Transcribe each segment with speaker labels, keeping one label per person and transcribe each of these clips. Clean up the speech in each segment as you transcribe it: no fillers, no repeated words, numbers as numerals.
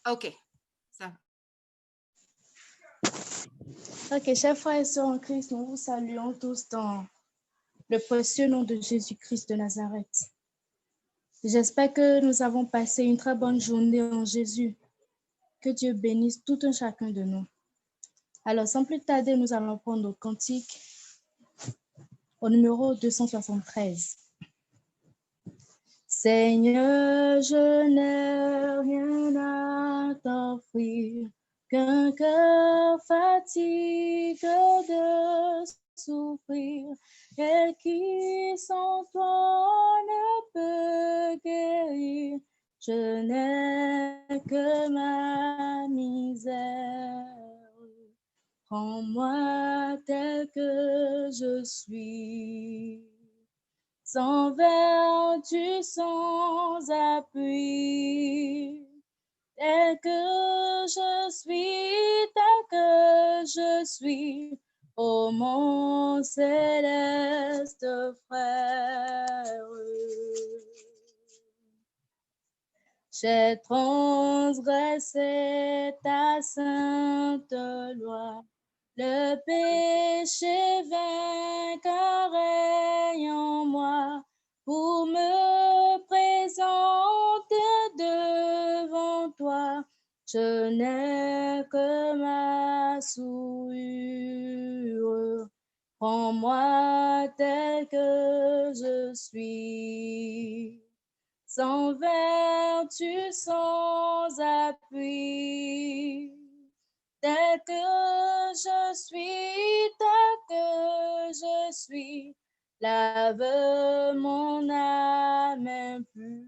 Speaker 1: OK. Ça.
Speaker 2: Ok, chers frères et sœurs en Christ, nous vous saluons tous dans le précieux nom de Jésus-Christ de Nazareth. J'espère que nous avons passé une très bonne journée en Jésus. Que Dieu bénisse tout un chacun de nous. Alors, sans plus tarder, nous allons prendre le cantique au numéro 273. Seigneur, je n'ai rien à t'offrir qu'un cœur fatigué de souffrir et qui sans toi ne peut guérir. Je n'ai que ma misère. Prends-moi tel que je suis. Sans vertu, sans appui, tel que je suis, ô mon céleste frère. J'ai transgressé ta sainte loi, le péché vainqueur est en moi, pour me présenter devant toi. Je n'ai que ma souillure. Prends-moi tel que je suis. Sans vertu, sans appui, tel que je suis, lave mon âme impure.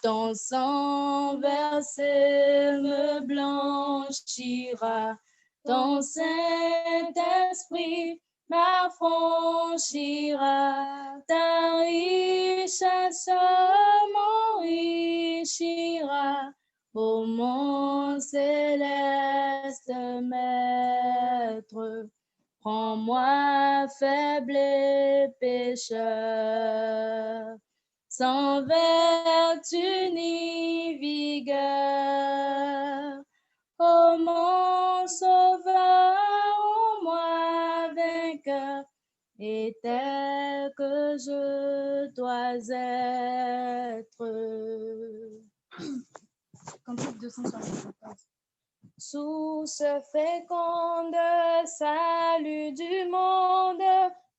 Speaker 2: Ton sang versé me blanchira, ton Saint-Esprit m'affranchira, ta richesse m'enrichira, ô mon céleste Maître. Prends-moi faible et pécheur, sans vertu ni vigueur. Ô mon sauveur, ô moi vainqueur, et tel que je dois être. Cantique 274. Source féconde, salut du monde,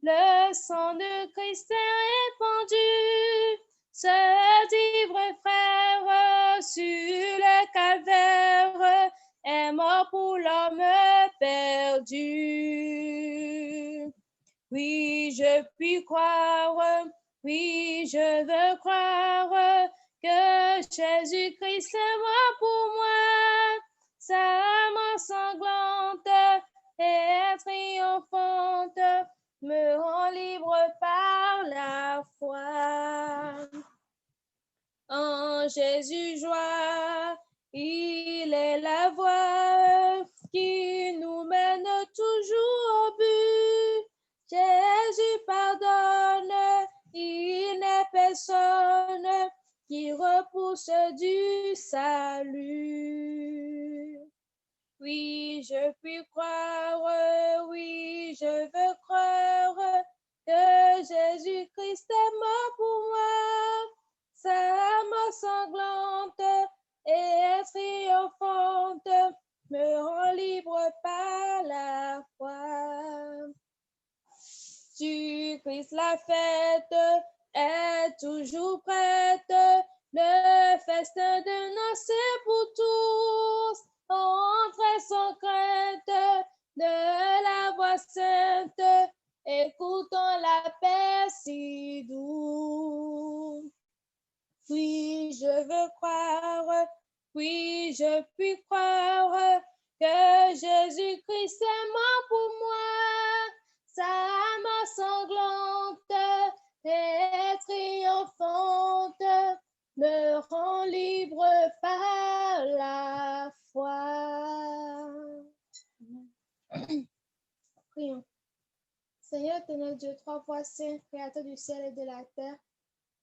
Speaker 2: le sang de Christ est répandu. Cet ivre frère sur le calvaire est mort pour l'homme perdu. Oui, je puis croire, oui, je veux croire que Jésus-Christ est mort pour moi. Sa mort sanglante et triomphante me rend libre par la foi. En Jésus joie, il est la voie qui nous mène toujours au but. Jésus pardonne, il n'est personne qui repousse du salut. Oui, je puis croire, oui, je veux croire que Jésus-Christ est mort pour moi. Sa mort sanglante et triomphante me rend libre par la foi. Du Christ la fête est toujours prête, le festin de noces est pour tous. Entrez sans crainte de la voix sainte, écoutons la paix si douce. Oui, je veux croire, oui, je puis croire que Jésus-Christ est mort pour moi. Sa mort sanglante et triomphante me rend libre par la foi. Prions. Seigneur, éternel Dieu, trois fois saint, créateur du ciel et de la terre,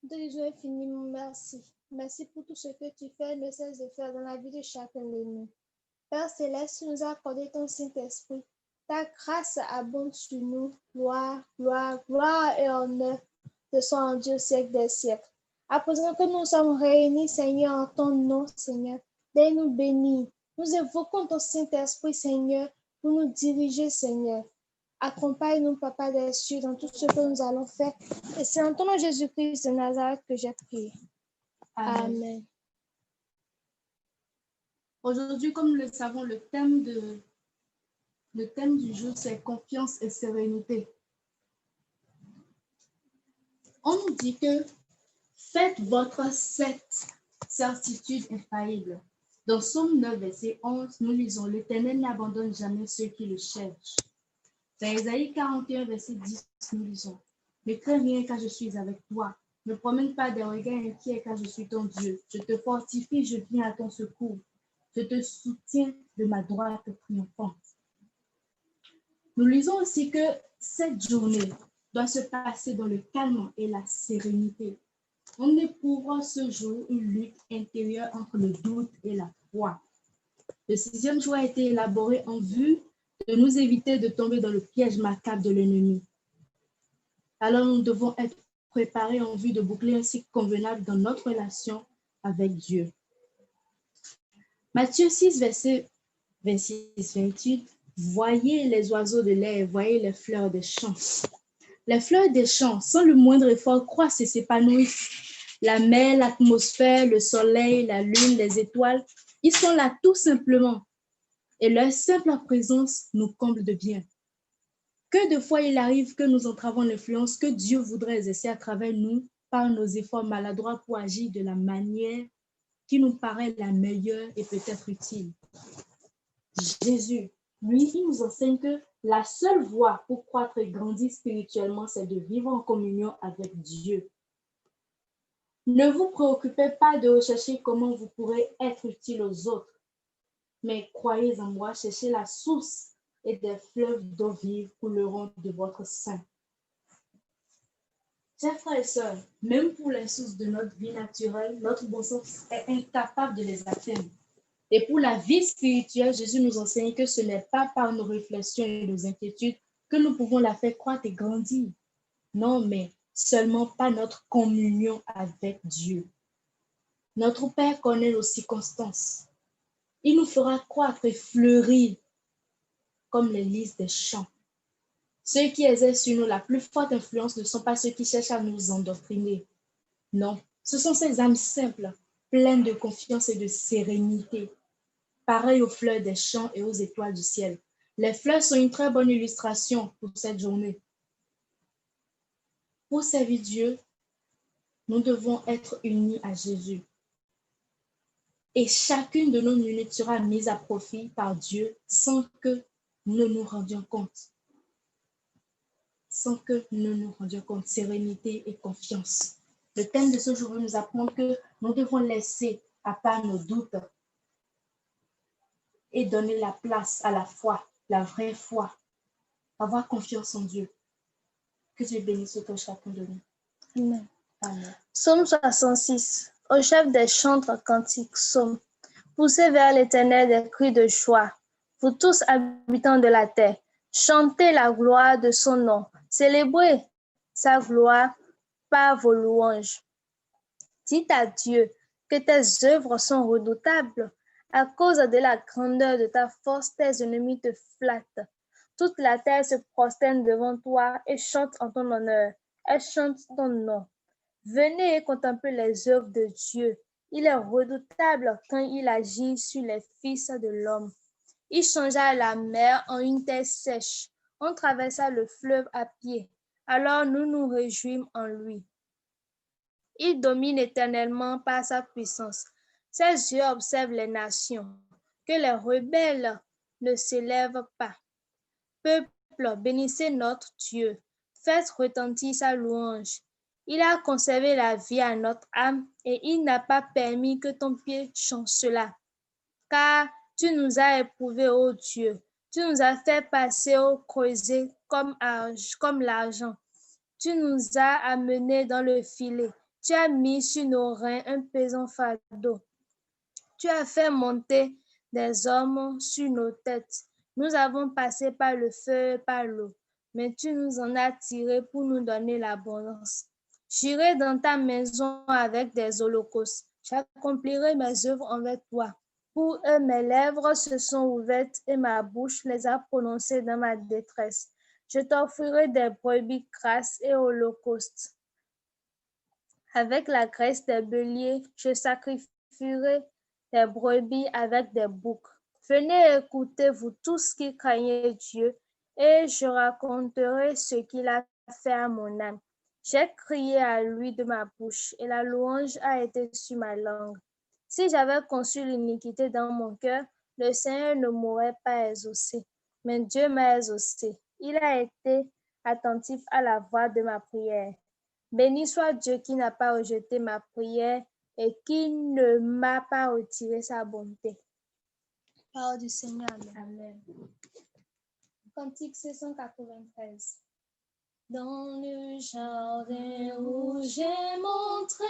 Speaker 1: Nous te disons infiniment merci. Merci pour tout ce que tu fais, ne cesse de faire dans la vie de chacun de nous. Père Céleste, tu nous as accordé ton Saint-Esprit. Ta grâce abonde sur nous. Gloire, gloire, gloire et honneur te sont rendus au siècle des siècles. À présent que nous sommes réunis, Seigneur, en ton nom, Seigneur, daigne-nous bénir. Nous évoquons ton Saint-Esprit, Seigneur, pour nous diriger, Seigneur. Accompagne-nous, Papa des cieux, dans tout ce que nous allons faire. Et c'est en ton nom, Jésus-Christ de Nazareth, que j'ai prié. Amen.
Speaker 2: Aujourd'hui, comme nous le savons, le thème du jour, c'est confiance et sérénité. On nous dit que faites votre cette certitude infaillible. Dans Somme 9, verset 11, nous lisons « L'Éternel n'abandonne jamais ceux qui le cherchent ». Dans Ésaïe 41, verset 10, nous lisons « Ne crains rien car je suis avec toi. Ne promène pas des regards inquiets car je suis ton Dieu. Je te fortifie, je viens à ton secours. Je te soutiens de ma droite triomphante. » Nous lisons aussi que cette journée doit se passer dans le calme et la sérénité. On éprouve ce jour une lutte intérieure entre le doute et la foi. Le 6e jour a été élaboré en vue de nous éviter de tomber dans le piège macabre de l'ennemi. Alors nous devons être préparés en vue de boucler un cycle convenable dans notre relation avec Dieu. Matthieu 6, verset 26-28, « Voyez les oiseaux de l'air, voyez les fleurs des champs. » Les fleurs des champs, sans le moindre effort, croissent et s'épanouissent. La mer, l'atmosphère, le soleil, la lune, les étoiles, ils sont là tout simplement. Et leur simple présence nous comble de bien. Que de fois il arrive que nous entravons l'influence que Dieu voudrait exercer à travers nous par nos efforts maladroits pour agir de la manière qui nous paraît la meilleure et peut-être utile. Jésus, lui, il nous enseigne que la seule voie pour croître et grandir spirituellement, c'est de vivre en communion avec Dieu. Ne vous préoccupez pas de rechercher comment vous pourrez être utile aux autres, mais croyez en moi, cherchez la source et des fleuves d'eau vive couleront de votre sein. Chers frères et sœurs, même pour les sources de notre vie naturelle, notre bon sens est incapable de les atteindre. Et pour la vie spirituelle, Jésus nous enseigne que ce n'est pas par nos réflexions et nos inquiétudes que nous pouvons la faire croître et grandir. Non, mais seulement par notre communion avec Dieu. Notre Père connaît nos circonstances. Il nous fera croître et fleurir comme les lys des champs. Ceux qui exercent sur nous la plus forte influence ne sont pas ceux qui cherchent à nous endoctriner. Non, ce sont ces âmes simples, pleines de confiance et de sérénité, pareilles aux fleurs des champs et aux étoiles du ciel. Les fleurs sont une très bonne illustration pour cette journée. Pour servir Dieu, nous devons être unis à Jésus. Et chacune de nos minutes sera mise à profit par Dieu sans que nous nous rendions compte. Sans que nous nous rendions compte, sérénité et confiance. Le thème de ce jour nous apprend que nous devons laisser à part nos doutes et donner la place à la foi, la vraie foi. Avoir confiance en Dieu. Que Dieu bénisse chacun de nous.
Speaker 1: Amen. Amen. Psaume 66. Au chef des chantres cantiques, psaume. Poussez vers l'Éternel des cris de joie. Vous tous habitants de la terre, chantez la gloire de son nom. Célébrez sa gloire par vos louanges. Dites à Dieu que tes œuvres sont redoutables. À cause de la grandeur de ta force, tes ennemis te flattent. Toute la terre se prosterne devant toi et chante en ton honneur. Elle chante ton nom. Venez et contemplez les œuvres de Dieu. Il est redoutable quand il agit sur les fils de l'homme. Il changea la mer en une terre sèche. On traversa le fleuve à pied. Alors nous nous réjouîmes en lui. Il domine éternellement par sa puissance. Ses yeux observent les nations. Que les rebelles ne s'élèvent pas. Peuple, bénissez notre Dieu. Faites retentir sa louange. Il a conservé la vie à notre âme et il n'a pas permis que ton pied chancelât. Car tu nous as éprouvés, ô Dieu. Tu nous as fait passer au creuset comme l'argent. Tu nous as amenés dans le filet. Tu as mis sur nos reins un pesant fardeau. Tu as fait monter des hommes sur nos têtes. Nous avons passé par le feu et par l'eau, mais tu nous en as tirés pour nous donner l'abondance. J'irai dans ta maison avec des holocaustes. J'accomplirai mes œuvres envers toi. Pour eux, mes lèvres se sont ouvertes et ma bouche les a prononcées dans ma détresse. Je t'offrirai des brebis grasses et holocaustes. Avec la graisse des béliers, je sacrifierai des brebis avec des boucs. Venez écouter, vous tous qui craignez Dieu, et je raconterai ce qu'il a fait à mon âme. J'ai crié à lui de ma bouche, et la louange a été sur ma langue. Si j'avais conçu l'iniquité dans mon cœur, le Seigneur ne m'aurait pas exaucé. Mais Dieu m'a exaucé. Il a été attentif à la voix de ma prière. Béni soit Dieu qui n'a pas rejeté ma prière et qui ne m'a pas retiré sa bonté. Parole du Seigneur. Amen. Cantique 693. Dans le jardin où j'ai montré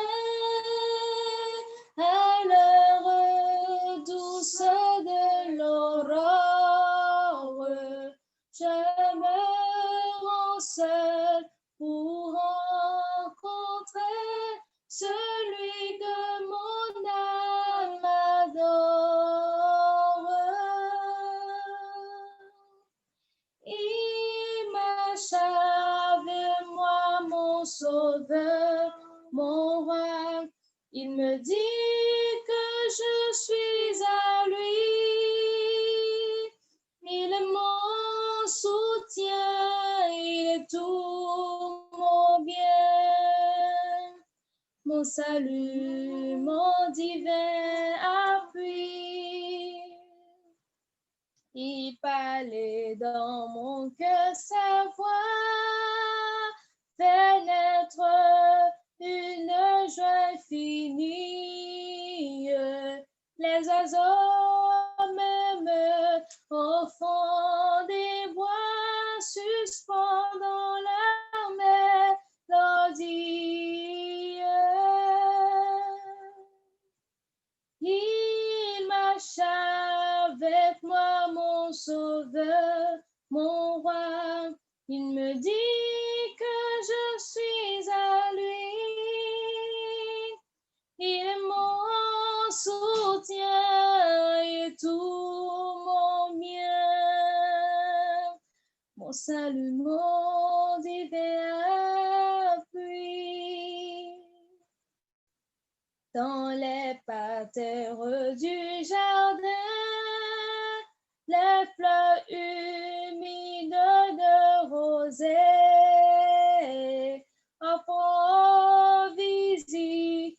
Speaker 1: à l'heure douce de l'aurore, je me rends seul pour rencontrer celui que mon âme adore. Il m'achève, moi, mon sauveur, mon roi. Il me dit que je suis à lui. Il est mon soutien, il est tout mon bien, mon salut, mon divin appui. Il parlait dans mon cœur sa voix, fait naître une joie infinie. Les oiseaux même au fond des bois suspendant leur mélodie. Il marche avec moi, mon sauveur, mon roi. Il me dit que je suis à lui. Il est mon soutien et tout mon bien, mon salut, mon divin appui. Dans les parterres du jardin, les fleurs humides de rosée offrent visite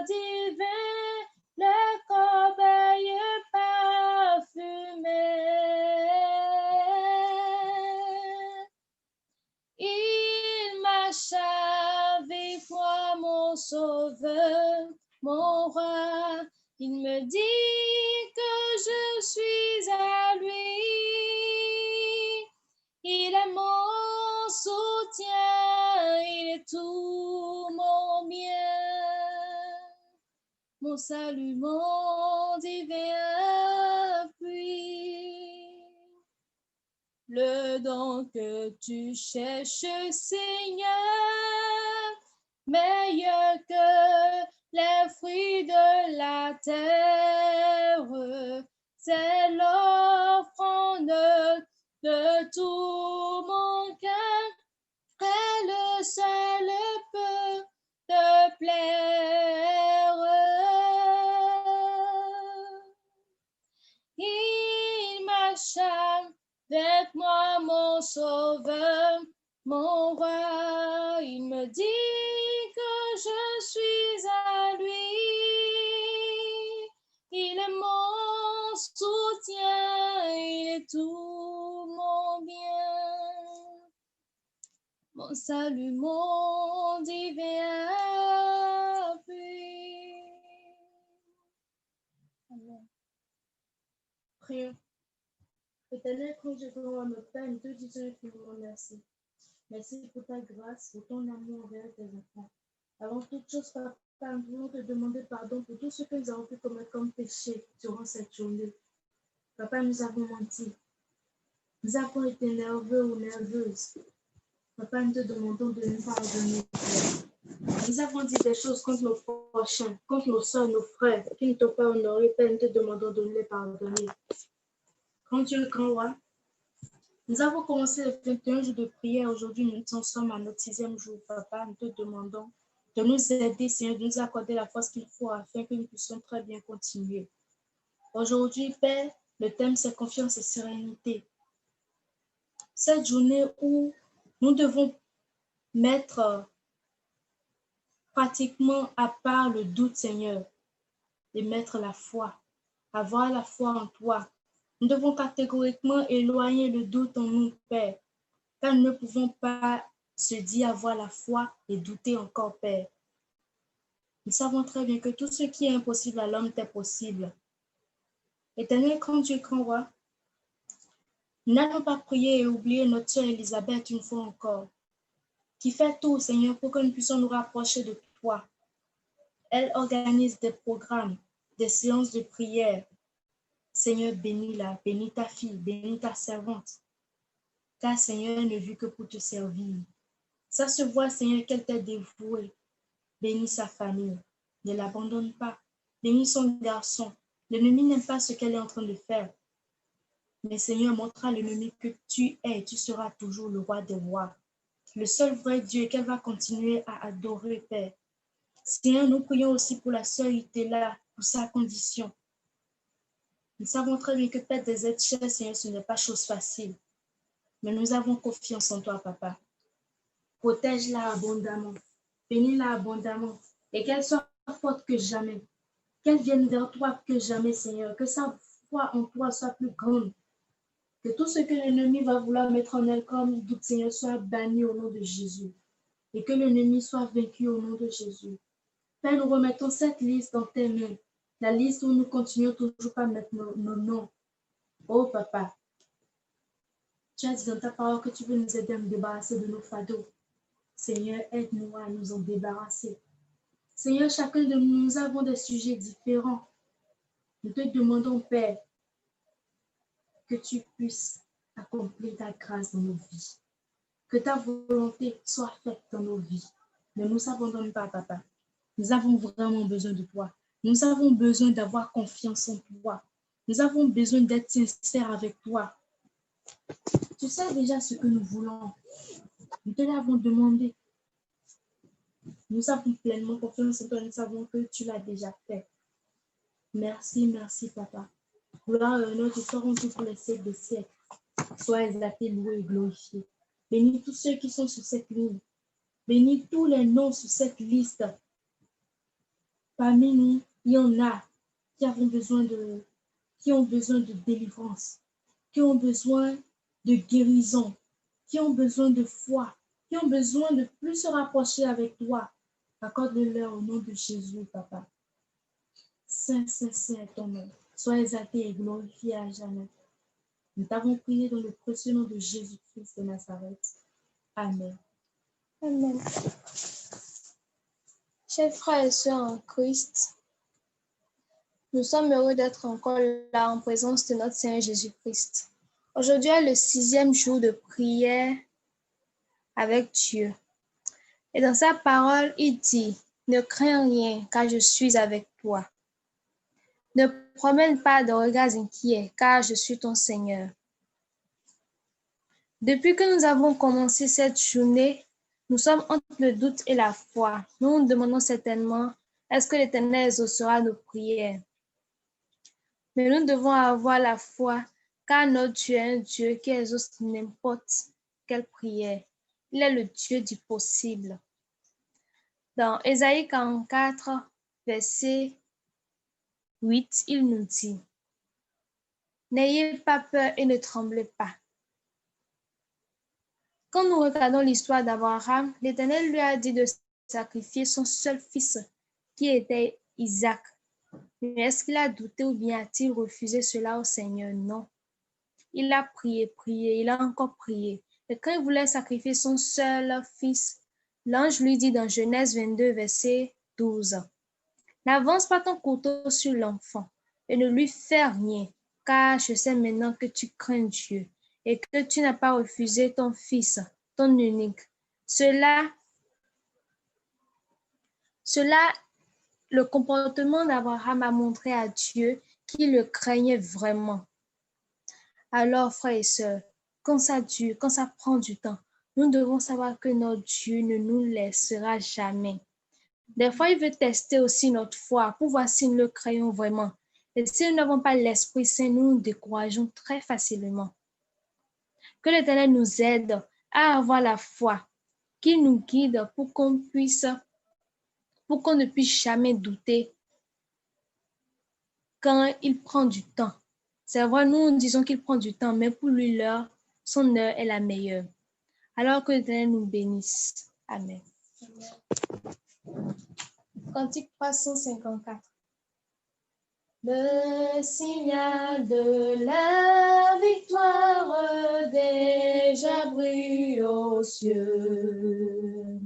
Speaker 1: divin, les corbeilles parfumées. Il m'achève avec moi, mon sauveur, mon roi. Il me dit que je suis à lui. Il est mon soutien, il est tout mon bien, mon salut, mon divin appui. Le don que tu cherches, Seigneur, meilleur que les fruits de la terre, c'est l'offrande de tout mon cœur, et le seul peut te plaire. Il m'achève avec moi, mon sauveur, mon roi. Il me dit que je suis à lui. Il est mon soutien, il est tout mon bien, mon salut, mon divin appui. Amen. Prions. Éternel, quand je vois notre Père, nous te disons infiniment merci.
Speaker 2: Merci pour ta grâce, pour ton amour envers tes enfants. Avant toute chose, Papa, nous voulons te demander pardon pour tout ce que nous avons pu commettre comme péché durant cette journée. Papa, nous avons menti. Nous avons été nerveux ou nerveuses. Papa, nous te demandons de nous pardonner. Nous avons dit des choses contre nos prochains, contre nos soeurs, nos frères, qui ne t'ont pas honoré. Père, nous te demandons de nous les pardonner. Grand Dieu, grand roi, nous avons commencé le 21 jours de prière. Aujourd'hui, nous en sommes à notre 6e jour. Papa, nous te demandons de nous aider, Seigneur, de nous accorder la force qu'il faut afin que nous puissions très bien continuer. Aujourd'hui, Père, le thème, c'est confiance et sérénité. Cette journée où nous devons mettre pratiquement à part le doute, Seigneur, et mettre la foi, avoir la foi en toi. Nous devons catégoriquement éloigner le doute en nous, Père, car nous ne pouvons pas se dire avoir la foi et douter encore, Père. Nous savons très bien que tout ce qui est impossible à l'homme est possible. Éternel, grand Dieu, grand roi, nous n'allons pas prier et oublier notre sœur Elisabeth une fois encore, qui fait tout, Seigneur, pour que nous puissions nous rapprocher de toi. Elle organise des programmes, des séances de prière. Seigneur, bénis-la, bénis ta fille, bénis ta servante. Car Seigneur ne vit que pour te servir. Ça se voit, Seigneur, qu'elle t'est dévouée. Bénis sa famille, ne l'abandonne pas. Bénis son garçon. L'ennemi n'aime pas ce qu'elle est en train de faire. Mais Seigneur, montre à l'ennemi que tu es et tu seras toujours le roi des rois. Le seul vrai Dieu qu'elle va continuer à adorer, Père. Seigneur, nous prions aussi pour la sœur Itela, pour sa condition. Nous savons très bien que Père des êtres chers, Seigneur, ce n'est pas chose facile. Mais nous avons confiance en toi, Papa. Protège-la abondamment. Bénis-la abondamment. Et qu'elle soit forte que jamais. Qu'elle vienne vers toi que jamais, Seigneur. Que sa foi en toi soit plus grande. Que tout ce que l'ennemi va vouloir mettre en elle comme doute, Seigneur, soit banni au nom de Jésus. Et que l'ennemi soit vaincu au nom de Jésus. Père, nous remettons cette liste dans tes mains. La liste où nous continuons toujours à mettre nos noms. Oh, Papa, tu as dit dans ta parole que tu veux nous aider à nous débarrasser de nos fardeaux. Seigneur, aide-nous à nous en débarrasser. Seigneur, chacun de nous avons des sujets différents. Nous te demandons, Père, que tu puisses accomplir ta grâce dans nos vies. Que ta volonté soit faite dans nos vies. Ne nous abandonne pas, Papa. Nous avons vraiment besoin de toi. Nous avons besoin d'avoir confiance en toi. Nous avons besoin d'être sincères avec toi. Tu sais déjà ce que nous voulons. Nous te l'avons demandé. Nous avons pleinement confiance en toi. Nous savons que tu l'as déjà fait. Merci, merci, Papa. Gloire et honneur te seront tous pour les siècles des siècles. Sois exalté, loué et glorifié. Bénis tous ceux qui sont sur cette ligne. Bénis tous les noms sur cette liste. Parmi nous, il y en a qui ont besoin de délivrance, qui ont besoin de guérison, qui ont besoin de foi, qui ont besoin de plus se rapprocher avec toi. Accorde-leur au nom de Jésus, Papa. Saint, Saint, Saint est ton nom. Sois exalté et glorifié à jamais. Nous t'avons prié dans le précieux nom de Jésus-Christ de Nazareth. Amen.
Speaker 1: Amen. Chers frères et sœurs en Christ, nous sommes heureux d'être encore là en présence de notre Seigneur Jésus-Christ. Aujourd'hui est le 6e jour de prière avec Dieu. Et dans sa parole, il dit, « Ne crains rien, car je suis avec toi. Ne promène pas de regards inquiets, car je suis ton Seigneur. » Depuis que nous avons commencé cette journée, nous sommes entre le doute et la foi. Nous nous demandons certainement, est-ce que l'Éternel exaucera nos prières? Mais nous devons avoir la foi, car notre Dieu est un Dieu qui exauce n'importe quelle prière. Il est le Dieu du possible. Dans Ésaïe 44, verset 8, il nous dit, « N'ayez pas peur et ne tremblez pas. » Quand nous regardons l'histoire d'Abraham, l'Éternel lui a dit de sacrifier son seul fils, qui était Isaac. Mais est-ce qu'il a douté ou bien a-t-il refusé cela au Seigneur? Non. Il a prié, il a encore prié. Et quand il voulait sacrifier son seul fils, l'ange lui dit dans Genèse 22, verset 12, « N'avance pas ton couteau sur l'enfant et ne lui fais rien, car je sais maintenant que tu crains Dieu et que tu n'as pas refusé ton fils, ton unique. Cela, le comportement d'Abraham a montré à Dieu qu'il le craignait vraiment. » Alors, frères et sœurs, quand ça dure, quand ça prend du temps, nous devons savoir que notre Dieu ne nous laissera jamais. Des fois, il veut tester aussi notre foi pour voir si nous le croyons vraiment. Et si nous n'avons pas l'Esprit Saint, nous nous décourageons très facilement. Que l'Éternel nous aide à avoir la foi, qu'il nous guide pour qu'on ne puisse jamais douter quand il prend du temps. C'est vrai, nous disons qu'il prend du temps, mais pour lui, son heure est la meilleure. Alors que l'Éternel nous bénisse. Amen. Cantique 354. Le signal de la victoire déjà brille aux cieux.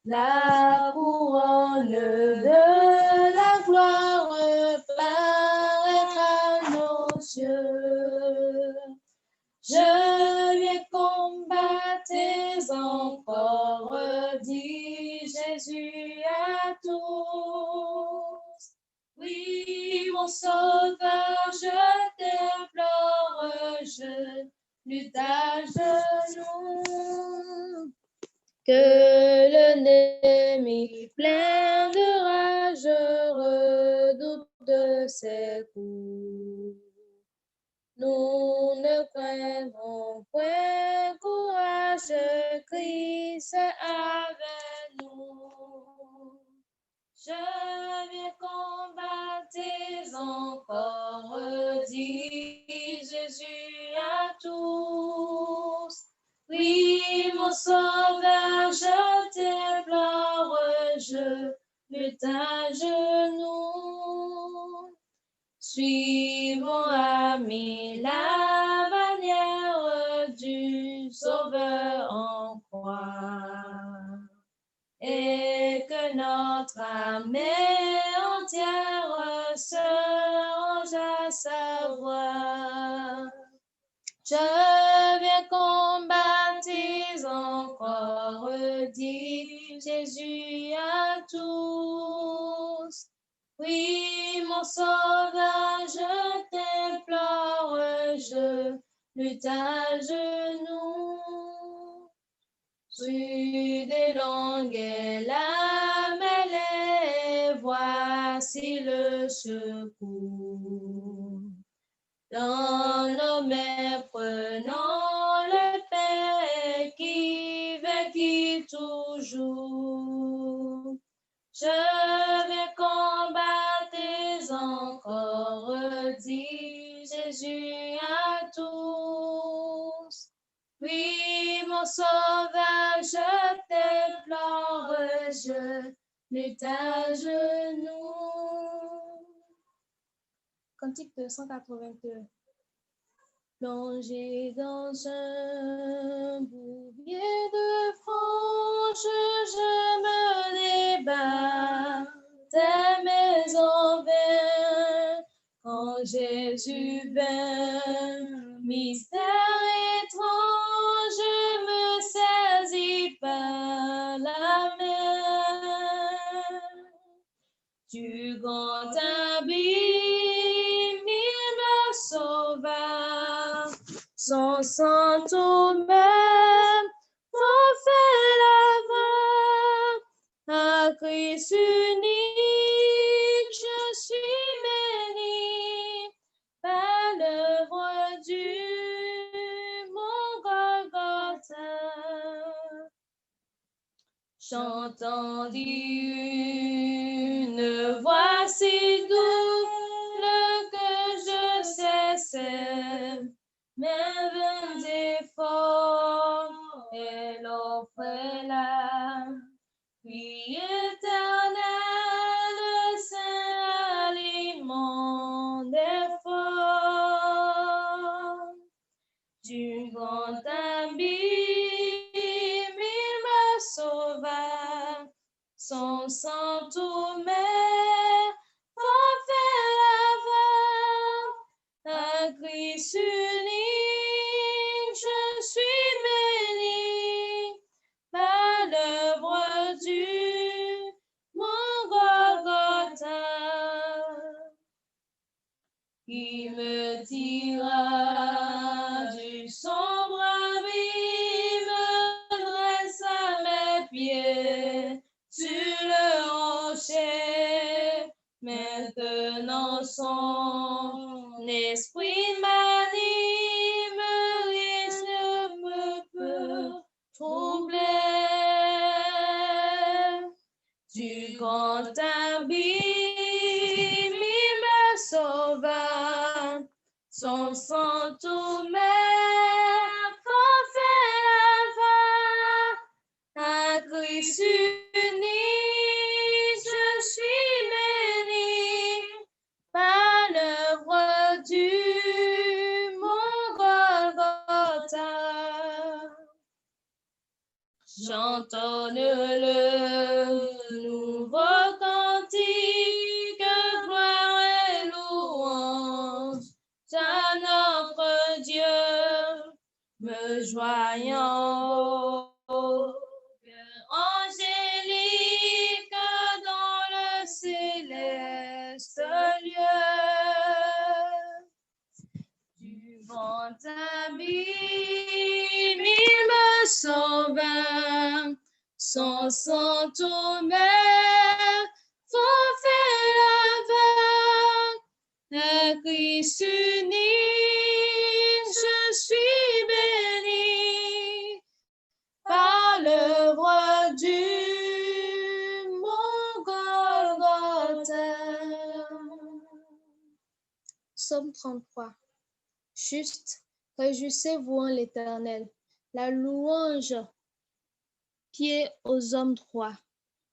Speaker 1: La couronne de la gloire paraîtra à nos yeux. Je viens combattre encore, dit Jésus à tous. Oui, mon sauveur, je t'implore, je lutte à genoux. Que l'ennemi plein de rage redoute ses coups. Nous ne craignons point, courage, Christ est avec nous. Je viens combattre encore, dit Jésus à tous. Oui, mon sauveur, je t'implore, je lutte à genoux. Suivons, amis, la manière du Sauveur en croix, et que notre âme entière se range à sa voix. Je viens combattre encore, dit Jésus à tous. Oui, mon sauveur, je t'implore, je lutte à genoux. Rude et longue est la mêlée, voici le secours. Dans nos mains, prenons le pain qui vainquit toujours. Je vais combattre encore, dit Jésus à tous. Oui, mon sauveur, je t'implore, je lutte à genoux. Cantique 282. Plongé dans un bouvier de franges, je me débat, mais en vain, quand Jésus vint, mystère étrange, me saisit par la main. Du grand abîme, il me sauva, son sang tout même refait la voie. À Christ unique, je suis béni par l'œuvre du mon Golgotha. J'entends une voix si douce que je cesse mes vains efforts, elle offre là. Puis éternel, saint aliment d'efforts, du grand abîme.
Speaker 3: qui me tira du sombre abîme, dresse à mes pieds sur le rocher. Maintenant son esprit m'anime, rien ne me peut troubler. Du grand abîme, il me sauva, son sang tout m'est forfait là-bas, à Christ uni, je suis béni par l'œuvre du mon Golgotha. J'entonne le nouveau cantique, gloire et louange à notre Dieu, me joignant au cœur angélique dans le céleste lieu. Du vent abîme, il me sauva, son sang tout m'est forfait là-bas, à Christ uni, je suis béni par l'œuvre du mon Golgotha.
Speaker 1: Psaume 33. Juste, réjouissez-vous en l'Éternel. La louange, pied aux hommes droits.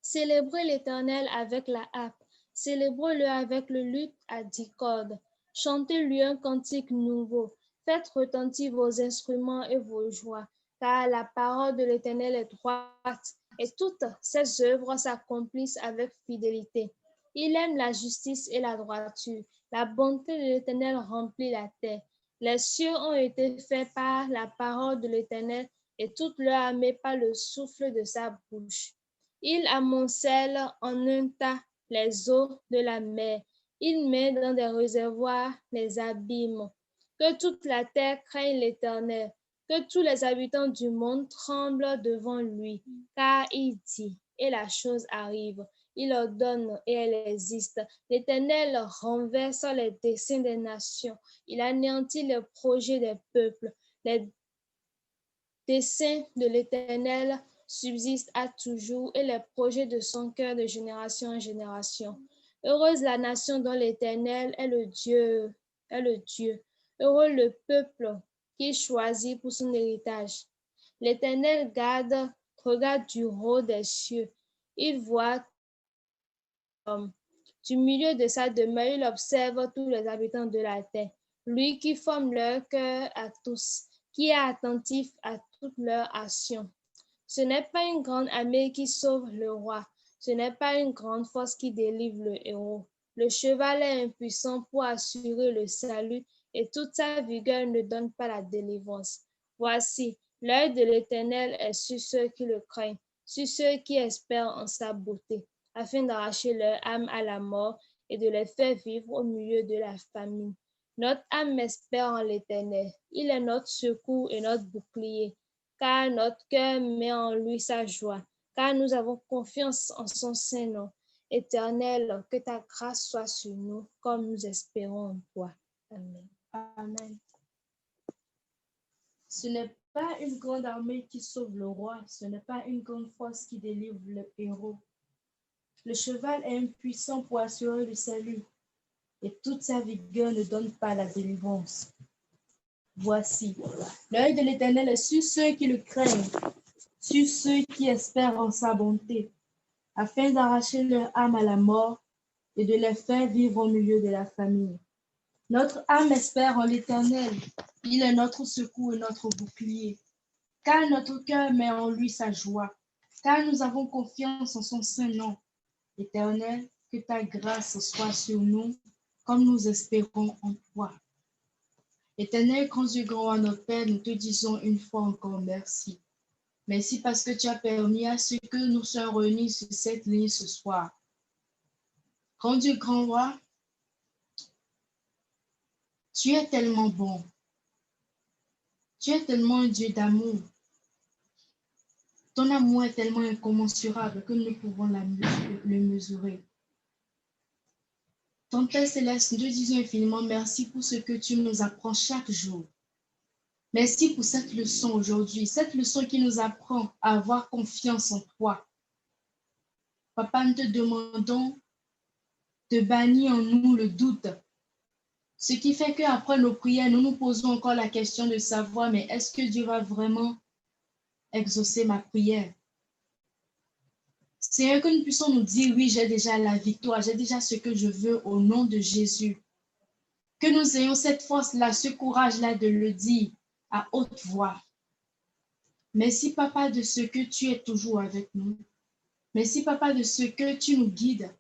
Speaker 1: Célébrez l'Éternel avec la harpe. Célébrez-le avec le luth à 10 cordes. Chantez-lui un cantique nouveau. Faites retentir vos instruments et vos joies, car la parole de l'Éternel est droite, et toutes ses œuvres s'accomplissent avec fidélité. Il aime la justice et la droiture. La bonté de l'Éternel remplit la terre. Les cieux ont été faits par la parole de l'Éternel, et toute leur armée par le souffle de sa bouche. Il amoncelle en un tas les eaux de la mer. Il met dans des réservoirs les abîmes. Que toute la terre craigne l'Éternel. Que tous les habitants du monde tremblent devant lui. Car il dit, et la chose arrive. Il ordonne et elle existe. L'Éternel renverse les desseins des nations. Il anéantit les projets des peuples. Les desseins de l'Éternel subsistent à toujours et les projets de son cœur de génération en génération. Heureuse la nation dont l'Éternel est le Dieu. Heureux le peuple qu'il choisit pour son héritage. L'Éternel regarde du haut des cieux. Il voit l'homme. Du milieu de sa demeure, il observe tous les habitants de la terre. Lui qui forme leur cœur à tous, qui est attentif à toutes leurs actions. Ce n'est pas une grande armée qui sauve le roi, ce n'est pas une grande force qui délivre le héros. Le cheval est impuissant pour assurer le salut et toute sa vigueur ne donne pas la délivrance. Voici, l'œil de l'Éternel est sur ceux qui le craignent, sur ceux qui espèrent en sa beauté, afin d'arracher leur âme à la mort et de les faire vivre au milieu de la famine. Notre âme espère en l'Éternel. Il est notre secours et notre bouclier, car notre cœur met en lui sa joie, car nous avons confiance en son saint nom. Éternel, que ta grâce soit sur nous, comme nous espérons en toi. Amen.
Speaker 2: Amen. Ce n'est pas une grande armée qui sauve le roi, ce n'est pas une grande force qui délivre le héros. Le cheval est impuissant pour assurer le salut, et toute sa vigueur ne donne pas la délivrance. Voici, l'œil de l'Éternel est sur ceux qui le craignent, sur ceux qui espèrent en sa bonté, afin d'arracher leur âme à la mort et de les faire vivre au milieu de la famine. Notre âme espère en l'Éternel, il est notre secours et notre bouclier, car notre cœur met en lui sa joie, car nous avons confiance en son saint nom. Éternel, que ta grâce soit sur nous, comme nous espérons en toi. Éternel, grand Dieu grand à notre Père, nous te disons une fois encore merci. Merci parce que tu as permis à ce que nous soyons réunis sur cette ligne ce soir. Grand Dieu grand roi, Tu es tellement bon. Tu es tellement un Dieu d'amour. Ton amour est tellement incommensurable que nous ne pouvons le mesurer. Ton Père Céleste, nous te disons infiniment merci pour ce que tu nous apprends chaque jour. Merci pour cette leçon aujourd'hui, cette leçon qui nous apprend à avoir confiance en toi. Papa, nous te demandons de bannir en nous le doute. Ce qui fait qu'après nos prières, nous nous posons encore la question de savoir, mais est-ce que Dieu va vraiment exaucer ma prière? Seigneur, que nous puissions nous dire, oui, j'ai déjà la victoire, j'ai déjà ce que je veux au nom de Jésus. Que nous ayons cette force-là, ce courage-là de le dire à haute voix. Merci, Papa, de ce que tu es toujours avec nous. Merci, Papa, de ce que tu nous guides.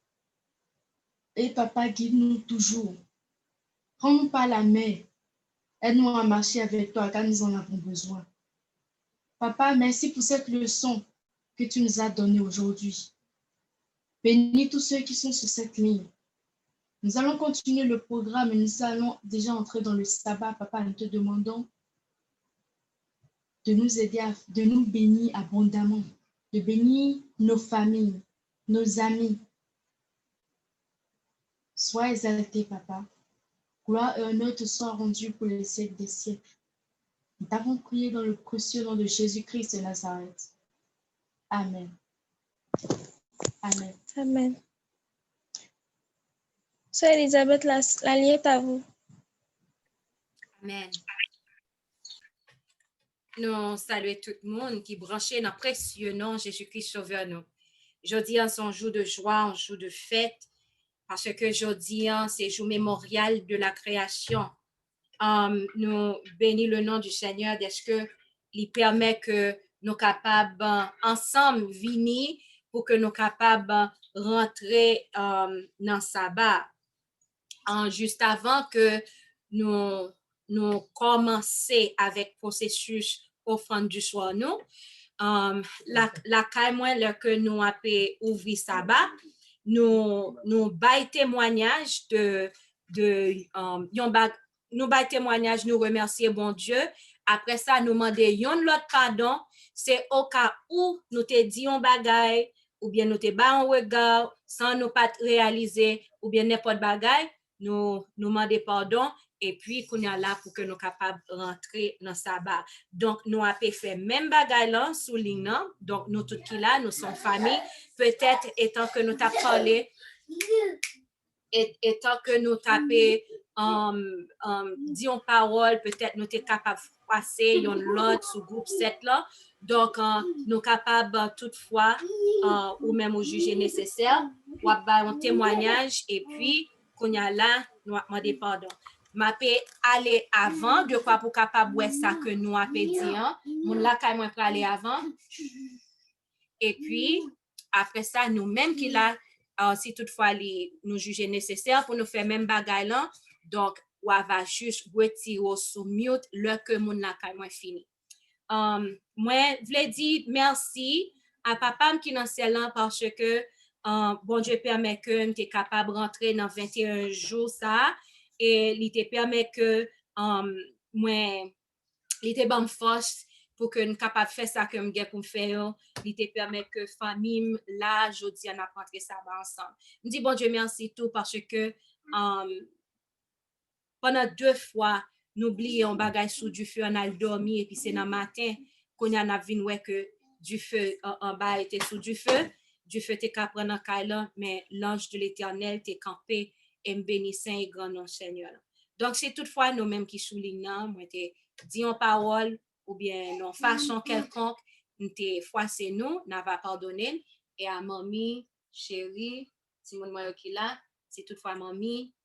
Speaker 2: Et Papa, guide-nous toujours. Prends-nous par la main. Aide-nous à marcher avec toi car nous en avons besoin. Papa, merci pour cette leçon que tu nous as donnée aujourd'hui. Bénis tous ceux qui sont sur cette ligne. Nous allons continuer le programme et nous allons déjà entrer dans le sabbat. Papa, nous te demandons de nous aider, de nous bénir abondamment, de bénir nos familles, nos amis. Sois exalté, Papa. Gloire et honneur te soient rendus pour les siècles des siècles. Nous t'avons prié dans le précieux nom de Jésus-Christ de Nazareth. Amen. Amen.
Speaker 1: Amen. Sœur Elisabeth, la ligne est à vous.
Speaker 4: Amen. Nous saluons tout le monde qui est branché dans le précieux nom Jésus-Christ sauveur nous. Jeudi, c'est un jour de joie, un jour de fête, parce que jeudi, c'est le jour mémorial de la création. Nous bénissons le nom du Seigneur parce qu'il permet que nous capables ensemble venir pour que nous capables rentrer dans le sabbat. Juste avant que nous commençons avec le processus offrande du soir, nous, la caille que nous avons ouvert sabbat, nous bail témoignage nous bail témoignage, nous remercier bon Dieu. Après ça, nous demandons l'autre pardon. C'est au cas où nous te dit un bagay, ou bien nous te bas un regard sans nous pas réaliser, ou bien n'importe bagay, nous demandons pardon. Et puis, qu'on est là pour que nous capables de rentrer dans le sabbat. Donc, nous avons fait même bagay là, sous ligne. Donc, nous tous qui là, nous sommes famille. Peut-être, étant que nous t'avons parlé, étant que nous t'avons dit en parole, peut-être nous sommes capables de passer l'autre sous groupe 7 là. Donc, nous sommes capables toutefois, ou même au juger nécessaire, ou à un témoignage. Et puis, qu'on est là, nous avons demandé pardon. Ma peux aller avant de quoi pour capable voir ça que nous avons dit mon là quand même pour aller avant et puis après ça nous même qui là si toutefois nous juger nécessaire pour nous faire même bagaille là donc on va juste retirer sous mute le que mon là quand même fini moi voulais dire merci à papa qui dans celle-là parce que bon Dieu permet que nous t'es capable de rentrer dans 21 jours ça et il te permet que moi il te bonne force pour que nous capable faire ça que nous pour faire il te permet que famille là jodi on a rentré ça ensemble me dis bon Dieu merci tout parce que pendant 2 fois nous oublions un bagage sous du feu on a dormi et puis c'est dans matin qu'on a vu que du feu en bas était sous du feu t'es qu'à prendre en caille mais l'ange de l'Éternel t'est campé et me bénissant et grand nom Seigneur. Donc, c'est toutefois nous-mêmes qui soulignons, moi, t'es dit en parole ou bien en façon quelconque, t'es froissé nous, n'a pas pardonné, et à mamie, chérie, si mon moyen qui là, c'est toutefois mamie,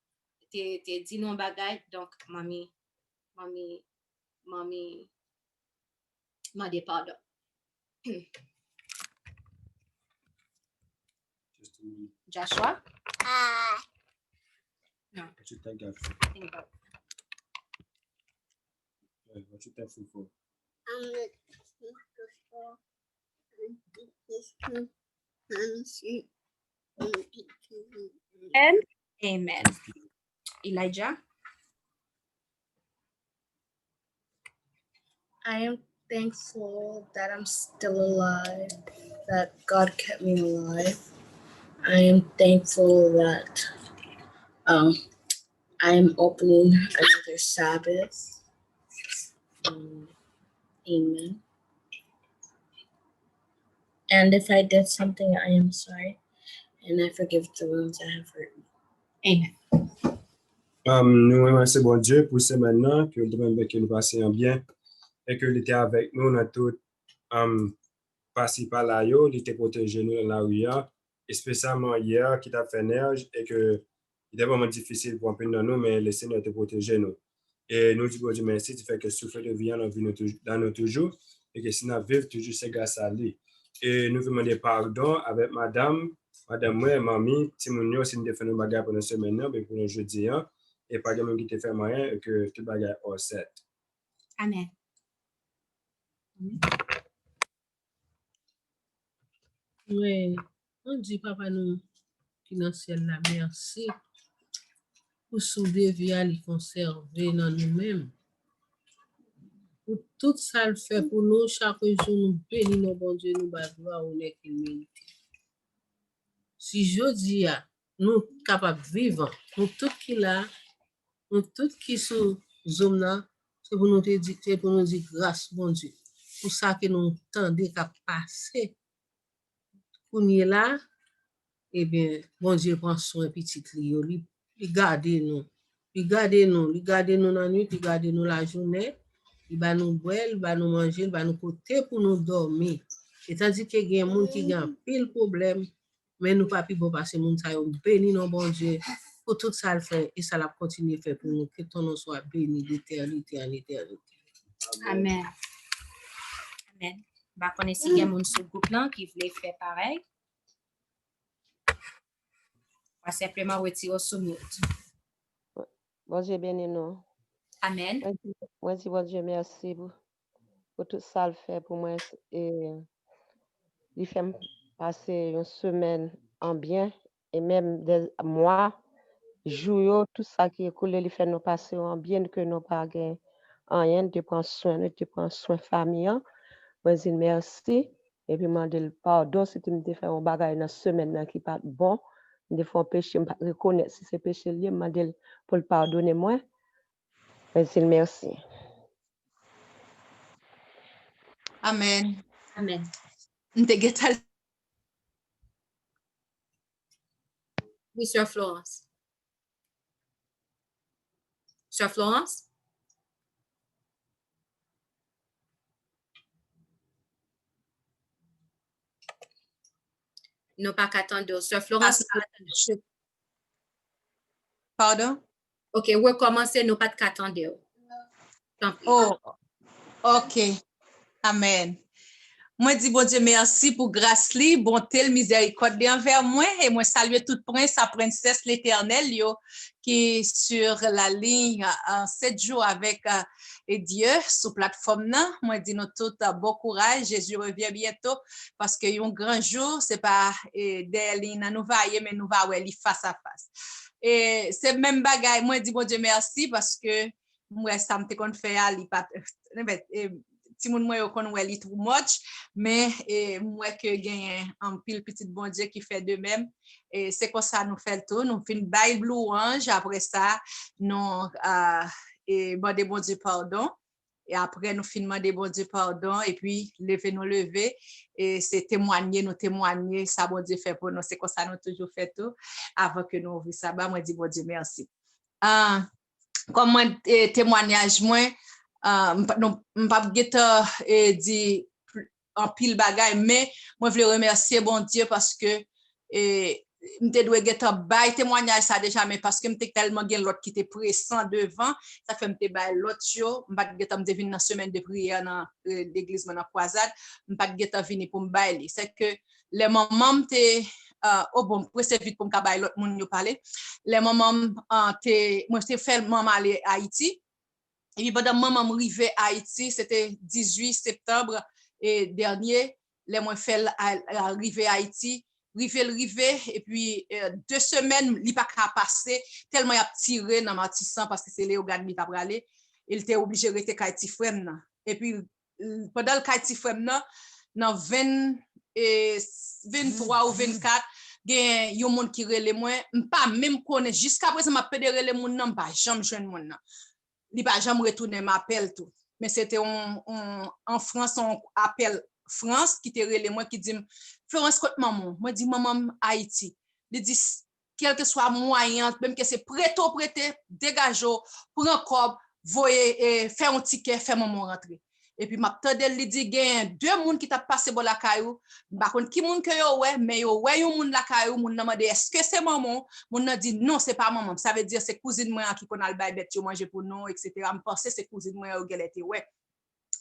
Speaker 4: t'es dit non bagay, donc mamie, m'a dit pardon. Joshua? No.
Speaker 5: What you think of?
Speaker 4: Think about
Speaker 5: What you thankful for?
Speaker 4: And amen. Elijah?
Speaker 3: I am thankful that I'm still alive, that God kept me alive. I am thankful that I am opening another Sabbath. Amen. And if I did something, I am sorry. And I forgive the ones that have hurt me.
Speaker 4: Amen.
Speaker 5: Nous remercions bon Dieu pour ce maintenant que nous passions bien et que il était avec nous dans tout passé par là, il était protégé nous dans la rue, et spécialement hier qui t'a fait neige et que il était vraiment difficile pour un peu dans nous, mais le Seigneur te protéger nous. Et nous disons Dieu merci, tu fais que souffle de vie dans nous toujours et que si nous vivons toujours c'est grâce à lui. Et nous demandons pardon avec madame moi, mamie, Timounio, si nous faisons nos bagages pour une semaine, mais pour le jeudi, et pas de même qui te fait moyen et que tout bagage hors set.
Speaker 4: Amen.
Speaker 6: Oui, on dit papa nous qui dans le ciel là, merci pour soulever vie à les conserver dans nous-mêmes. Pour tout ça le fait pour nous, chaque jour nous bénissons nos bon Dieu, nous bâtons on est qu'il mérite. Si je dis, nous capables de vivre, nous tous qui là, nous tous qui sont hommes là, c'est pour nous dire grâce, bon Dieu. Pour ça que nous tendons qu'à passer. Pour nous là, eh bien, bon Dieu prend soin petit Clio, il garde nous. Il garde nous dans la nuit, il garde nous la journée. Il va nous boire, il va nous manger, il va nous côté pour nous dormir. Et tandis que il y a des gens qui ont pile problème, mais nous pas plus bon parce que nous sommes bénis, non bon Dieu, pour tout ça le fait et ça la continue faire pour nous, que ton nom soit béni d'éternité en éternité.
Speaker 4: Amen. Amen. Bah, connaissez qu'il y a mon ce groupe là qui voulait faire pareil. On va simplement retirer sous mute.
Speaker 7: Bon Dieu béni nous.
Speaker 4: Amen.
Speaker 7: Moi dis bon Dieu merci pour tout ça le fait pour moi et il fait passer une semaine en bien et même des mois jours tout ça qui est coulé il fait nous passer en bien que nous pas gain rien de prendre soin famille. Moi dis merci et puis demander pardon si tu me fait un bagage dans semaine qui pas bon des fois péché pas reconnaître si c'est péché lié demander pour le pardonner moi. Merci.
Speaker 8: Amen.
Speaker 4: Amen. Oui, Sœur Florence. Sœur Florence? Non, pas qu'attendre. Sœur Florence,
Speaker 8: Pardon?
Speaker 4: OK, recommencer, non pas qu'attendre.
Speaker 8: Oh, OK. Amen. Moi dis bon Dieu merci pour grâce li, bonté, miséricorde envers moi et moi saluer tout prince, sa princesse l'Éternel yo qui est sur la ligne en 7 jours avec Dieu sur plateforme là. Moi dis nous tout bon courage, Jésus revient bientôt parce que un grand jour c'est pas des lignes nous va mais nous va ouais face à face. Et c'est même bagaille moi dis bon Dieu merci parce que moi ça me te kon fait ali pas ti moun moi yo kon wè li too much mais moi que gagne en pile petite bon Dieu qui fait de même et c'est comme ça nous fait tout nous fin bail louange après ça nous et demander bon Dieu pardon et après nous fin demander bon Dieu pardon et puis lever et c'est témoigner ça bon Dieu fait pour nous c'est comme ça nous toujours fait tout avant que nous ouvrir ça moi dis bon Dieu merci comme moi témoignage moi m'pas geta dit en pile bagay mais moi je veux remercier bon Dieu parce que m'te doit geta bail témoignage ça déjà mais parce que m'te tellement gen l'autre qui était pressant devant ça fait m'te bail l'autre yo m'pas geta m'te venir dans semaine de prière dans l'église dans croisade m'pas geta venir pour m'bail c'est que les moments m'te bon pressé vite pour m'ka bail l'autre monde yo parler les moments moi j'étais fait maman aller à Haïti. Et puis, pendant que maman arrivée à Haïti, c'était 18 septembre dernier, les mois fait arriver à Haïti, rivé, et puis 2 semaines, il n'a pas passé, tellement il a tiré dans Matissan parce que c'est Léo Gadmi qui a bralé, il était obligé de rester à Haïti frère. Et puis, pendant le cas petit frère dans 23 ou 24 gen yon monde qui relè moi pas même connaît jusqu'à présent m'a pédéré les monde nan pas jamais joindre monde nan li pas jamais retourner m'appel tout mais c'était en France on appelle France qui te relè moi qui dit Florence côté maman moi dit maman Haïti il dit quel que soit moyen même que c'est prêt dégageau prend corps voyer faire un ticket faire maman rentrer. Et puis m'a tande li di gen deux moun qui t'a passé bon la caillou ba kon ki moun que yo ouais mais yo ouais yon moun la caillou moun nan mande est-ce que c'est maman moun nan dit non c'est pas maman ça veut dire c'est cousine moi qui kon al bay bête yo manger pour nous etc. me penser c'est cousine moi yo gelete ouais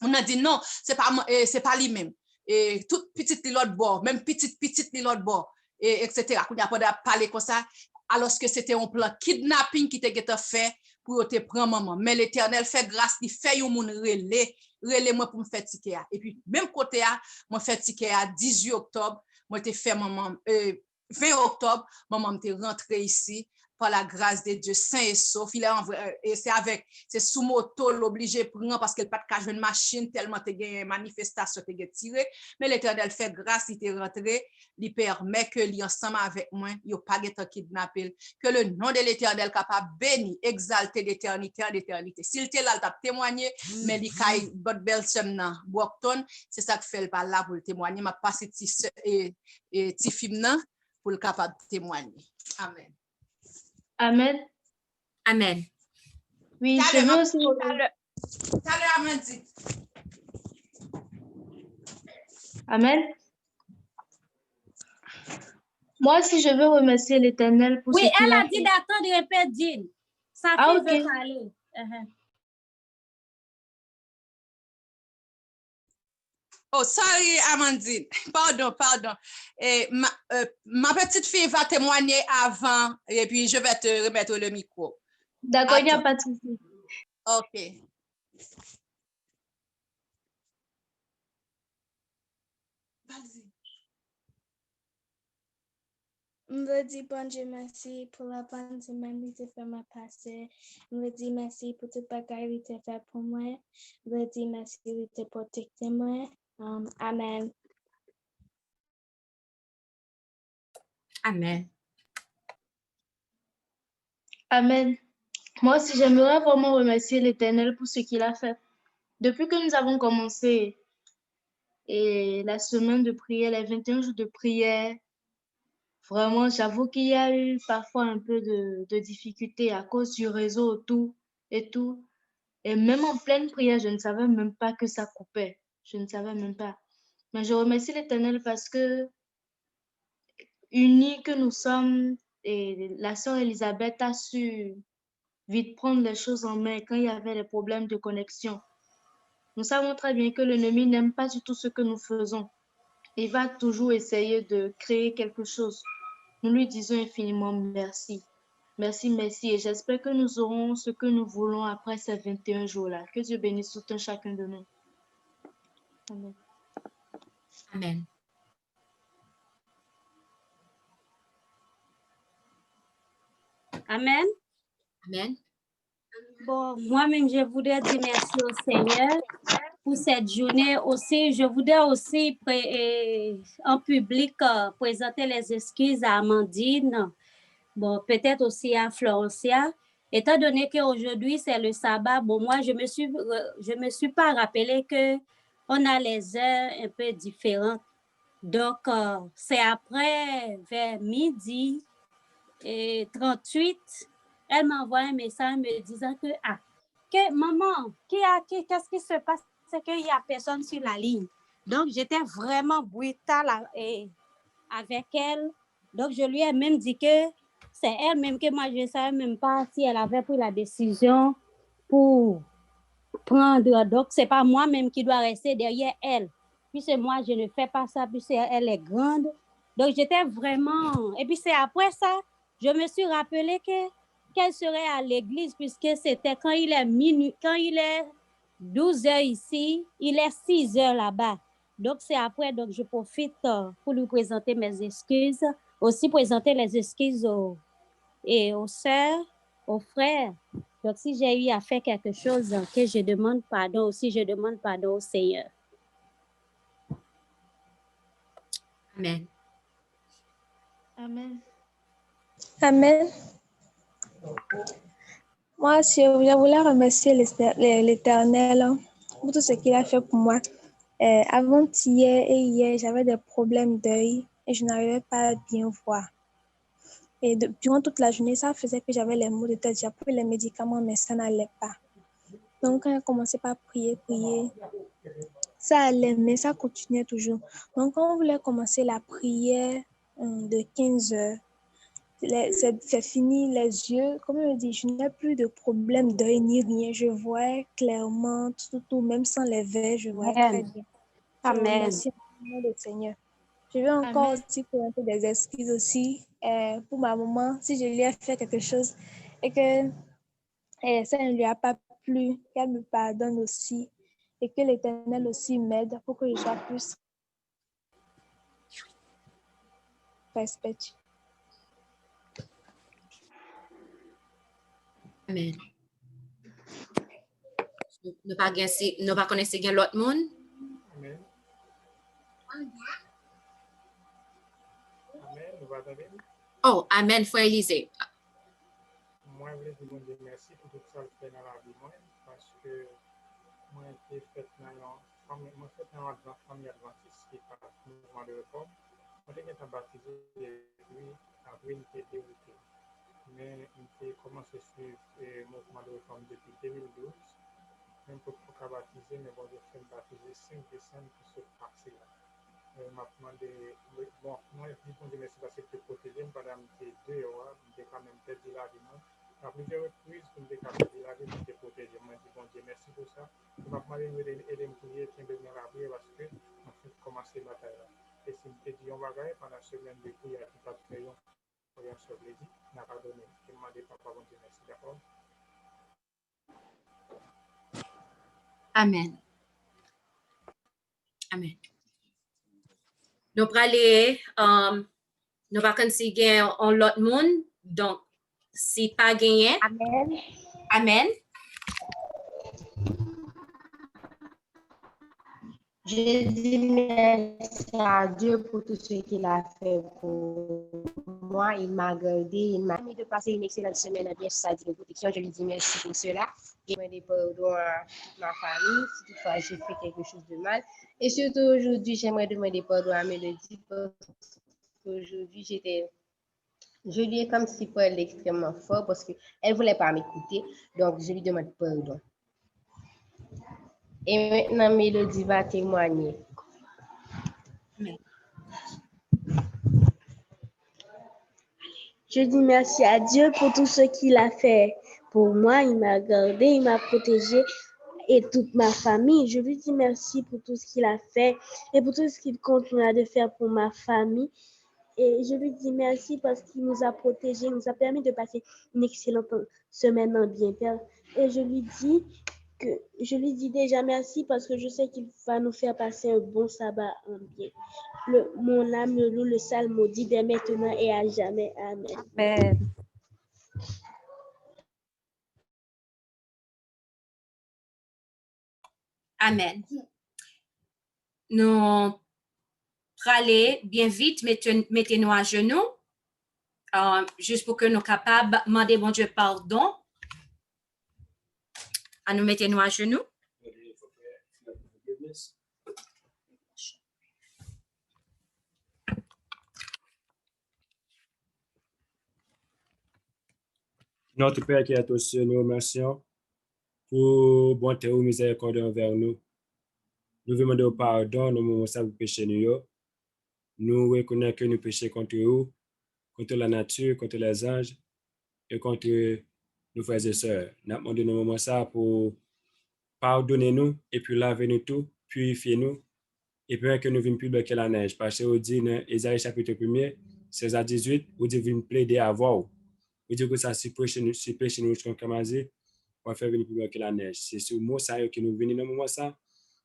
Speaker 8: moun nan dit non c'est pas lui même et toute petite li l'autre bord même petite li l'autre bord et etc. qu'on a pas parler comme ça alors que c'était un plan kidnapping qui était fait pour te prendre maman mais l'Éternel fait grâce il fait yon moun relé moi pour me faire ticket et puis même côté a moi fait ticket à 18 octobre moi te fait maman 20 octobre maman te rentré ici par la grâce de Dieu saint et sauf il est et c'est sous moto l'obligé prendre parce qu'elle pas de jouer une machine tellement te gain manifestation te gain tiré mais l'Éternel fait grâce il te rentré il permet que li ensemble avec moi yo pas get kidnapper que le nom de l'Éternel capable béni exalter d'éternité en éternité s'il te là t'a témoigné mais li kay bot bel sem nan Brockton c'est ça que fait pas là pour témoigner m'a passé ti film nan pour le capable témoigner amen.
Speaker 1: Amen.
Speaker 4: Amen.
Speaker 1: Oui, je veux aussi... Amen. Moi aussi, je veux remercier l'Éternel pour
Speaker 4: oui,
Speaker 1: ce qu'il
Speaker 4: elle
Speaker 1: a
Speaker 4: a
Speaker 1: fait.
Speaker 4: dit d'attendre répète Jean. Ça
Speaker 1: Ah,
Speaker 4: fait
Speaker 1: ok.
Speaker 4: parler.
Speaker 8: Oh, sorry, Amandine. Pardon. Et ma petite fille va témoigner avant et puis je vais te remettre le micro.
Speaker 1: D'accord, il n'y a pas de souci.
Speaker 8: OK. Vas-y.
Speaker 2: Je veux dire, bon Dieu, merci pour la bonne semaine que tu fais ma passer. Je veux dire, merci pour tout le bagage que tu fait pour moi. Je veux dire, merci pour te protéger moi. Amen.
Speaker 4: Amen.
Speaker 1: Amen. Moi aussi, j'aimerais vraiment remercier l'Éternel pour ce qu'il a fait. Depuis que nous avons commencé et la semaine de prière, les 21 jours de prière, vraiment, j'avoue qu'il y a eu parfois un peu de difficulté à cause du réseau autour et tout. Et même en pleine prière, je ne savais même pas que ça coupait. Je ne savais même pas. Mais je remercie l'Éternel parce que, unis que nous sommes, et la sœur Elisabeth a su vite prendre les choses en main quand il y avait des problèmes de connexion. Nous savons très bien que l'ennemi n'aime pas du tout ce que nous faisons. Il va toujours essayer de créer quelque chose. Nous lui disons infiniment merci. Merci. Et j'espère que nous aurons ce que nous voulons après ces 21 jours-là. Que Dieu bénisse tout un chacun de nous. Amen.
Speaker 4: Amen.
Speaker 9: Amen.
Speaker 4: Amen.
Speaker 9: Bon, moi-même, je voudrais dire merci au Seigneur pour cette journée. Aussi, je voudrais aussi en public présenter les excuses à Amandine, bon, peut-être aussi à Florencia. Étant donné qu'aujourd'hui, c'est le sabbat, bon, moi, je me suis pas rappelé que on a les heures un peu différentes. Donc, c'est après, vers midi et 38, elle m'envoie un message me disant que, maman, qu'est-ce qui se passe? C'est qu'il n'y a personne sur la ligne. Donc, j'étais vraiment brutale avec elle. Donc, je lui ai même dit que c'est elle-même que moi, je ne savais même pas si elle avait pris la décision pour prendre. Donc, ce n'est pas moi-même qui dois rester derrière elle. Puisque moi, je ne fais pas ça, puisque elle est grande. Donc, j'étais vraiment... Et puis, c'est après ça, je me suis rappelé qu'elle serait à l'église, puisque c'était quand il est minuit, quand il est 12 heures ici, il est 6 heures là-bas. Donc, c'est après, donc je profite pour lui présenter mes excuses, aussi présenter les excuses aux sœurs, aux frères, Donc, si j'ai eu à faire quelque chose que je demande pardon aussi, je demande pardon au Seigneur.
Speaker 4: Amen.
Speaker 2: Amen.
Speaker 1: Amen. Moi, si je voulais remercier l'Éternel pour tout ce qu'il a fait pour moi. Avant-hier et hier, j'avais des problèmes d'œil et je n'arrivais pas à bien voir. Et durant toute la journée, ça faisait que j'avais les maux de tête. J'ai pris les médicaments, mais ça n'allait pas. Donc, quand j'ai commencé par prier, ça allait, mais ça continuait toujours. Donc, quand on voulait commencer la prière de 15 heures, c'est fini, les yeux, comme je dis, je n'ai plus de problème d'œil ni rien. Je vois clairement tout, même sans les verres, je vois très bien. Je remercie le Seigneur. Je veux encore aussi présenter des excuses aussi pour ma maman, si je lui ai fait quelque chose et que ça ne lui a pas plu, qu'elle me pardonne aussi et que l'Éternel aussi m'aide pour que je sois plus respectueux.
Speaker 4: Amen. Nous pas connaissons bien l'autre monde.
Speaker 10: Amen. Amen. Nous va donner.
Speaker 4: Oh, amen, frère Élisée.
Speaker 10: Moi, je voulais vous dire merci pour tout ça que fait dans la vie, parce que moi, j'ai fait dans la famille adventiste qui passe le mouvement de réforme. Moi, j'ai été baptisé et puis après, il était dérouté. Mais j'ai commencé à suivre le mouvement de réforme depuis 2012. Même pour baptiser, mais bon, j'ai fait baptiser 5 décembre pour ce parti-là. M'a demandé, bon, moi, je dis merci parce que tu protégé, madame, c'est 2 heures, j'ai quand même perdu la vie. À plusieurs reprises, pour me décaper la vie, je protégé. Moi, je dis, bon Dieu, merci pour ça. Je m'a demandé de me prier, de me rappeler parce que je vais commencer la bataille. Et si je dis, on va gagner pendant la semaine de prière, qui va faire un sur le dit, n'a pas donné. Je m'a demandé, papa, bon Dieu, merci, d'accord?
Speaker 4: Amen. Amen. Nous allons aller, nous allons conseiller en l'autre monde. Donc, si pas gagné.
Speaker 11: Amen.
Speaker 4: Amen.
Speaker 11: Je dis merci à Dieu pour tout ce qu'il a fait pour moi. Il m'a gardé, il m'a permis de passer une excellente semaine bien sur sa protection. Je lui dis merci pour cela. Je demande pardon à ma famille si toutefois j'ai fait quelque chose de mal. Et surtout aujourd'hui, j'aimerais demander pardon à Mélodie parce qu'aujourd'hui, je lui ai comme si parlé extrêmement fort parce qu'elle ne voulait pas m'écouter. Donc, je lui demande pardon. Et maintenant, Mélodie va témoigner. Je dis merci à Dieu pour tout ce qu'il a fait pour moi. Il m'a gardé, il m'a protégé et toute ma famille. Je lui dis merci pour tout ce qu'il a fait et pour tout ce qu'il continue de faire pour ma famille. Et je lui dis merci parce qu'il nous a protégés, nous a permis de passer une excellente semaine en bien. Et je lui dis déjà merci parce que je sais qu'il va nous faire passer un bon sabbat en bien. Mon âme le loue, le salle maudit dès maintenant et à jamais. Amen.
Speaker 9: Amen.
Speaker 4: Amen. Nous allons aller bien vite, mettez-nous à genoux, juste pour que nous soyons capables de demander bon Dieu pardon. À nous mettez-nous à genoux.
Speaker 5: Notre Père qui est aux cieux, nous remercions pour bonté ou miséricorde envers nous. Nous demandons pardon, nous moments ça pour pécher nous. Nous reconnaissons que nous péchons contre vous, contre la nature, contre les anges et contre nos frères et sœurs. Nous demandons nos moments ça pour pardonner nous et puis laver nous tout, purifier nous et puis que nous vîmes plus blancs que la neige. Parce que vous dit dans Ésaïe chapitre 1er, 16 à 18, vous dit vîmes plaider à vous. Vous dit que ça si péché nous comme Amazi, on va faire venir plus blanc que la neige. C'est ce mot ça que nous venons dans le moment ça.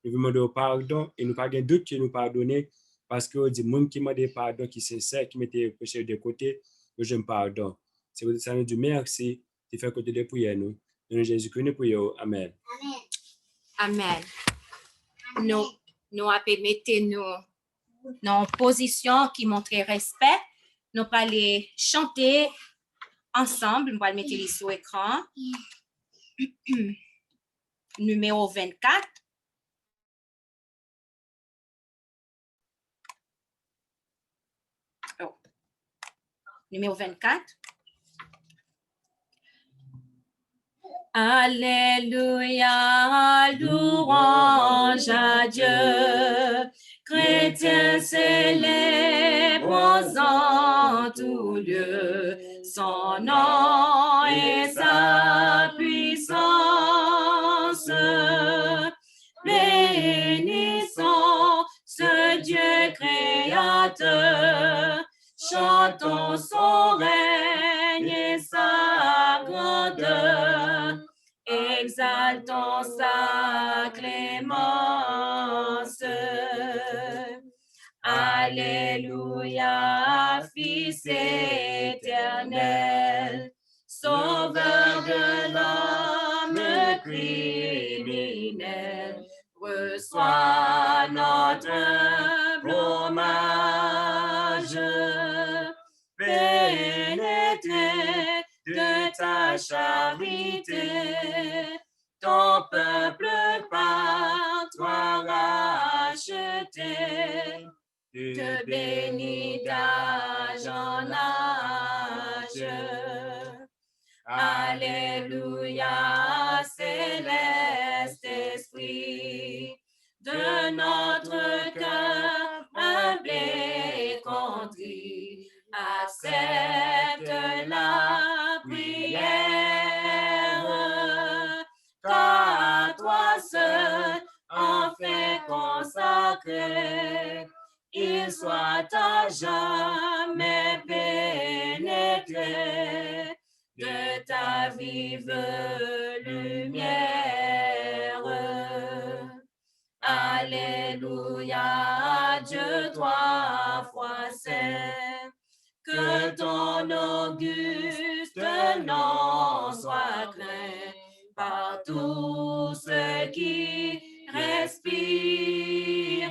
Speaker 5: Nous demandons pardon et nous pas de doute que nous pardonner parce que dit monde qui m'a des pardon qui sincère qui mettait péché de côté que je me pardonne. C'est pour ça nous dit merci de faire côté de prière nous Dans Jésus-Christ, nous prions. Amen.
Speaker 4: Amen. Nous avons nous dans une position qui montre respect. Nous allons aller chanter ensemble. Nous allons mettre les sur l'écran. Numéro 24. Oh. Numéro 24. Alléluia, louange à Dieu. Chrétiens célèbrent en tout lieu son nom et sa puissance. Bénissons ce Dieu créateur, chantons son règne et sa grandeur, exaltons sa clémence. Alléluia, Fils éternel, Sauveur de l'homme criminel, reçois notre humble hommage. Pénétré de ta charité, ton peuple par toi racheté, te bénis d'âge en âge. Alléluia, céleste esprit, de notre cœur humble et contrit, accepte la prière, car toi seul en fait consacré, il soit à jamais pénétré de ta vive lumière. Alléluia, Dieu trois fois saint, que ton auguste nom soit craint par tous ceux qui respirent.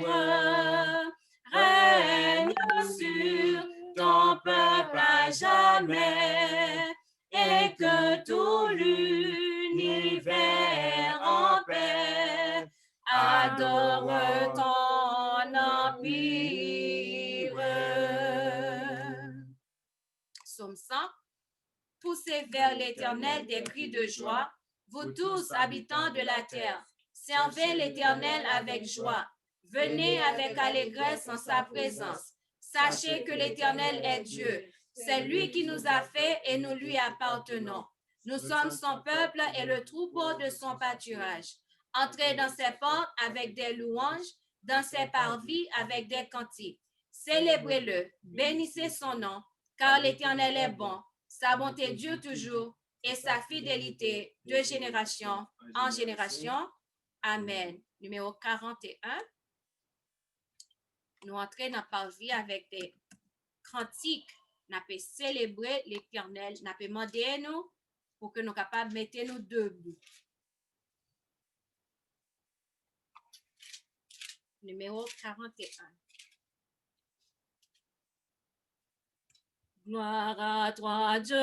Speaker 4: Règne sur ton peuple à jamais, et que tout l'univers en paix adore ton empire. Psaume 100. Poussez vers l'Éternel des cris de joie, vous tous habitants de la terre. Servez l'Éternel avec joie. Venez avec allégresse en sa présence. Sachez que l'Éternel est Dieu. C'est lui qui nous a fait et nous lui appartenons. Nous sommes son peuple et le troupeau de son pâturage. Entrez dans ses portes avec des louanges, dans ses parvis avec des cantiques. Célébrez-le, bénissez son nom, car l'Éternel est bon. Sa bonté dure toujours et sa fidélité de génération en génération. Amen. Numéro 41. Nous entrons dans parvis avec des cantiques. Nous avons célébré l'Éternel. Nous avons demandé nous pour que nous soyons capables de mettre nous debout. Numéro 41. Gloire à toi, Dieu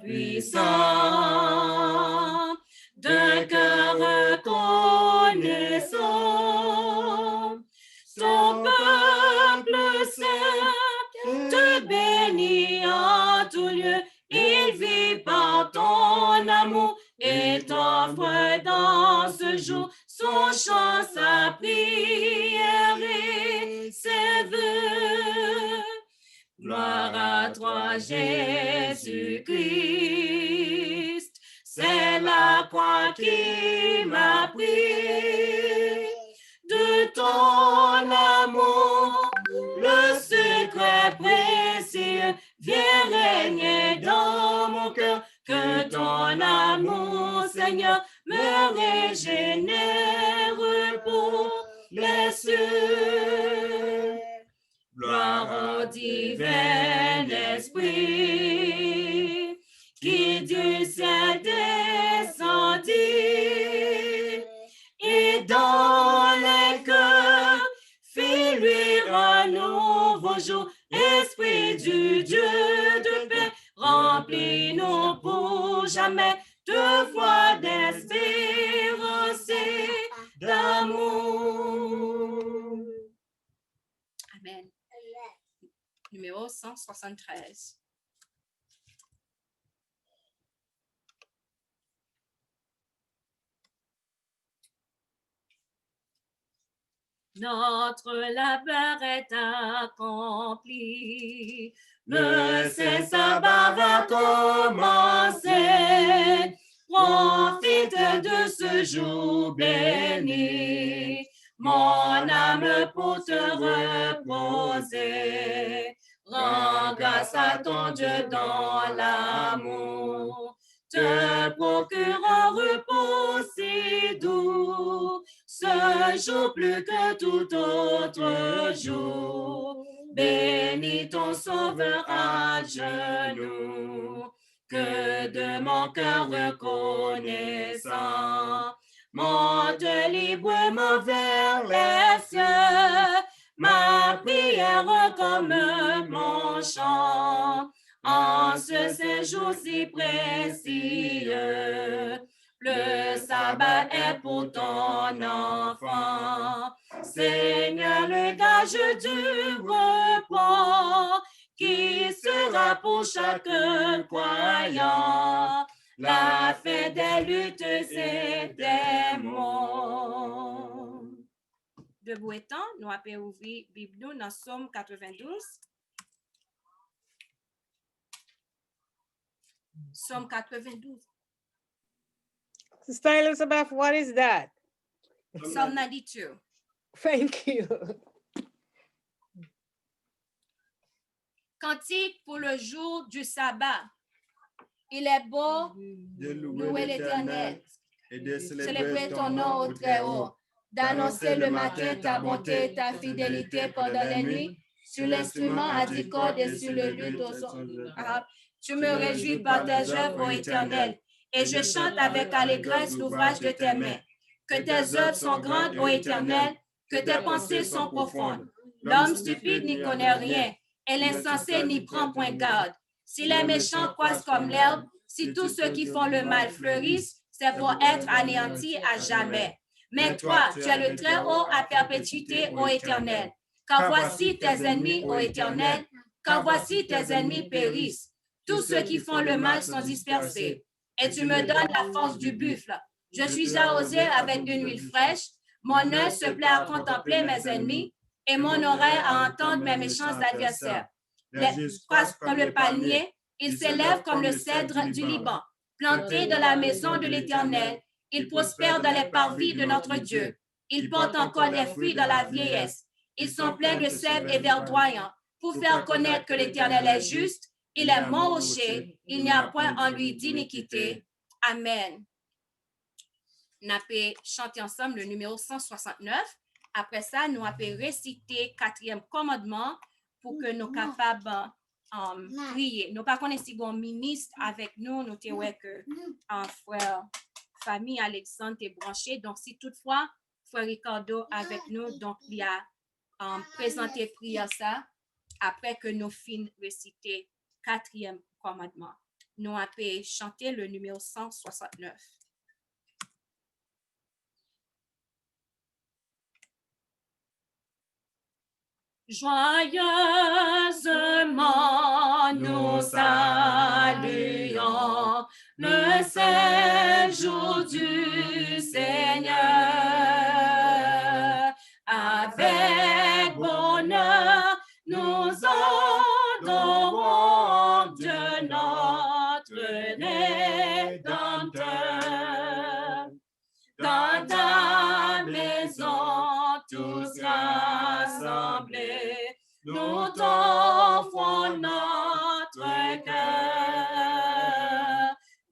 Speaker 4: puissant, de cœur reconnaissant. Ton peuple saint te bénit en tout lieu. Il vit par ton amour et t'offre dans ce jour son chant, sa prière et ses vœux. Gloire à toi, Jésus-Christ, c'est la croix qui m'a pris. De ton amour, le secret précieux vient régner dans mon cœur. Que ton amour, Seigneur, me régénère pour les cieux. Gloire au divin esprit qui du ciel descend pour jamais de foi, d'espérance et d'amour. Amen. Numéro 173. Notre labeur est accompli, le saint sabbat va commencer. Profite de ce jour béni, mon âme pour te reposer. Rends grâce à ton Dieu dans l'amour, te procure un repos si doux. Ce jour plus que tout autre jour, bénis ton Sauveur à genoux, que de mon cœur reconnaissant, monte librement vers les cieux, ma prière comme mon chant, en ce séjour si précieux. Le sabbat est pour ton enfant, Seigneur, le gage du repos, qui sera pour chaque croyant la fin des luttes et des maux. Debout étant, nous avons ouvert la Bible dans Somme 92. Somme 92.
Speaker 12: Sister Elizabeth, what is that?
Speaker 4: Psalm 92.
Speaker 12: Thank you.
Speaker 4: Cantique pour le jour du sabbat. Il est beau de louer l'Éternel
Speaker 13: et de
Speaker 4: célébrer ton nom au Très-Haut, d'annoncer le matin ta bonté et ta fidélité pendant la nuit, sur l'instrument à 10 cordes et sur le luth au son. Tu me réjouis par tes œuvres, ô Éternel, et je chante avec allégresse l'ouvrage de tes mains. Que tes œuvres sont grandes, ô Éternel, que tes pensées sont profondes. L'homme stupide n'y connaît rien, et l'insensé n'y prend point garde. Si les méchants croissent comme l'herbe, si tous ceux qui font le mal fleurissent, c'est pour être anéantis à jamais. Mais toi, tu es le Très-Haut à perpétuité, ô Éternel. Car voici tes ennemis, ô Éternel, car voici tes ennemis périssent. Tous ceux qui font le mal sont dispersés. Et tu me donnes la force du buffle. Je suis arrosé avec une huile fraîche. Mon œil se plaît à contempler mes ennemis et mon oreille à entendre mes méchants adversaires. Les croissent comme le palmier, ils s'élèvent comme le cèdre du Liban. Plantés dans la maison de l'Éternel, ils prospèrent dans les parvis de notre Dieu. Ils portent encore des fruits dans la vieillesse. Ils sont pleins de sève et verdoyants pour faire connaître que l'Éternel est juste. Il est mon rocher, il n'y a point en lui d'iniquité. Amen. Nous avons chanté ensemble le numéro 169. Après ça, nous avons récité 4e commandement pour que nous soyons capables de prier. Nous ne connaissons pas si bon ministre avec nous, nous avons que un frère, famille Alexandre est branché. Donc, si toutefois, frère Ricardo avec nous, donc il a présenté prière ça après que nous finissons réciter 4e commandement. Nous avons chanté le numéro 169. Joyeusement nous saluons le saint jour du Seigneur. Avec bonheur, nous adorons Dieu notre Rédempteur. Dans ta maison, tous rassemblés, nous t'offrons notre cœur.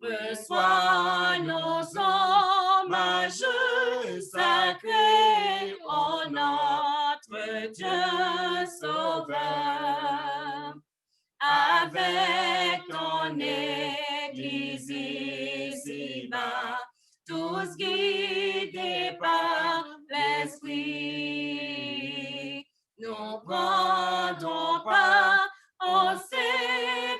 Speaker 4: Reçois nos hommages sacrés, ô notre Dieu sauveur. Avec ton Église ici-bas, tous guidés par l'Esprit, nous prendrons part aux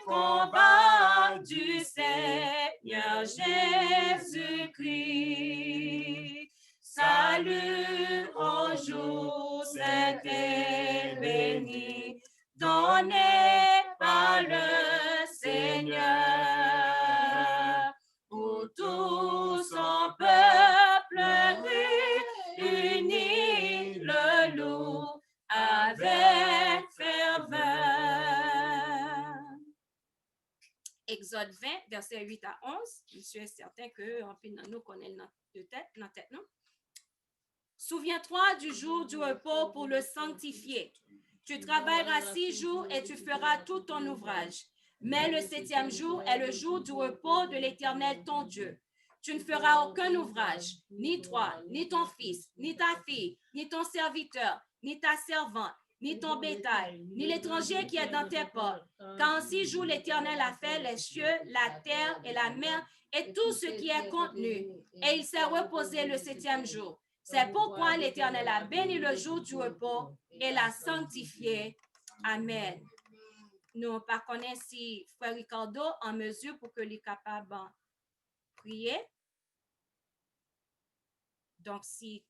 Speaker 4: combats du Seigneur Seigneur Jésus-Christ. Salut au jour saint et béni, donné par le Seigneur. Pour tout son peuple réuni, le loue avec ferveur. Exode 20, versets 8 à 11. Je suis certain que nous connaissons de tête, notre tête, non? Souviens-toi du jour du repos pour le sanctifier. Tu travailleras 6 jours et tu feras tout ton ouvrage. Mais le 7e jour est le jour du repos de l'Éternel ton Dieu. Tu ne feras aucun ouvrage, ni toi, ni ton fils, ni ta fille, ni ton serviteur, ni ta servante, ni ton bétail, ni l'étranger qui est dans tes portes. Car en 6 jours l'Éternel a fait les cieux, la terre et la mer et tout ce qui est contenu. Et il s'est reposé le 7e jour. C'est pourquoi l'Éternel a béni le jour du repos et l'a sanctifié. Amen. Nous ne connaissons pas si Frère Ricardo en mesure pour que les capable de prier. Donc, si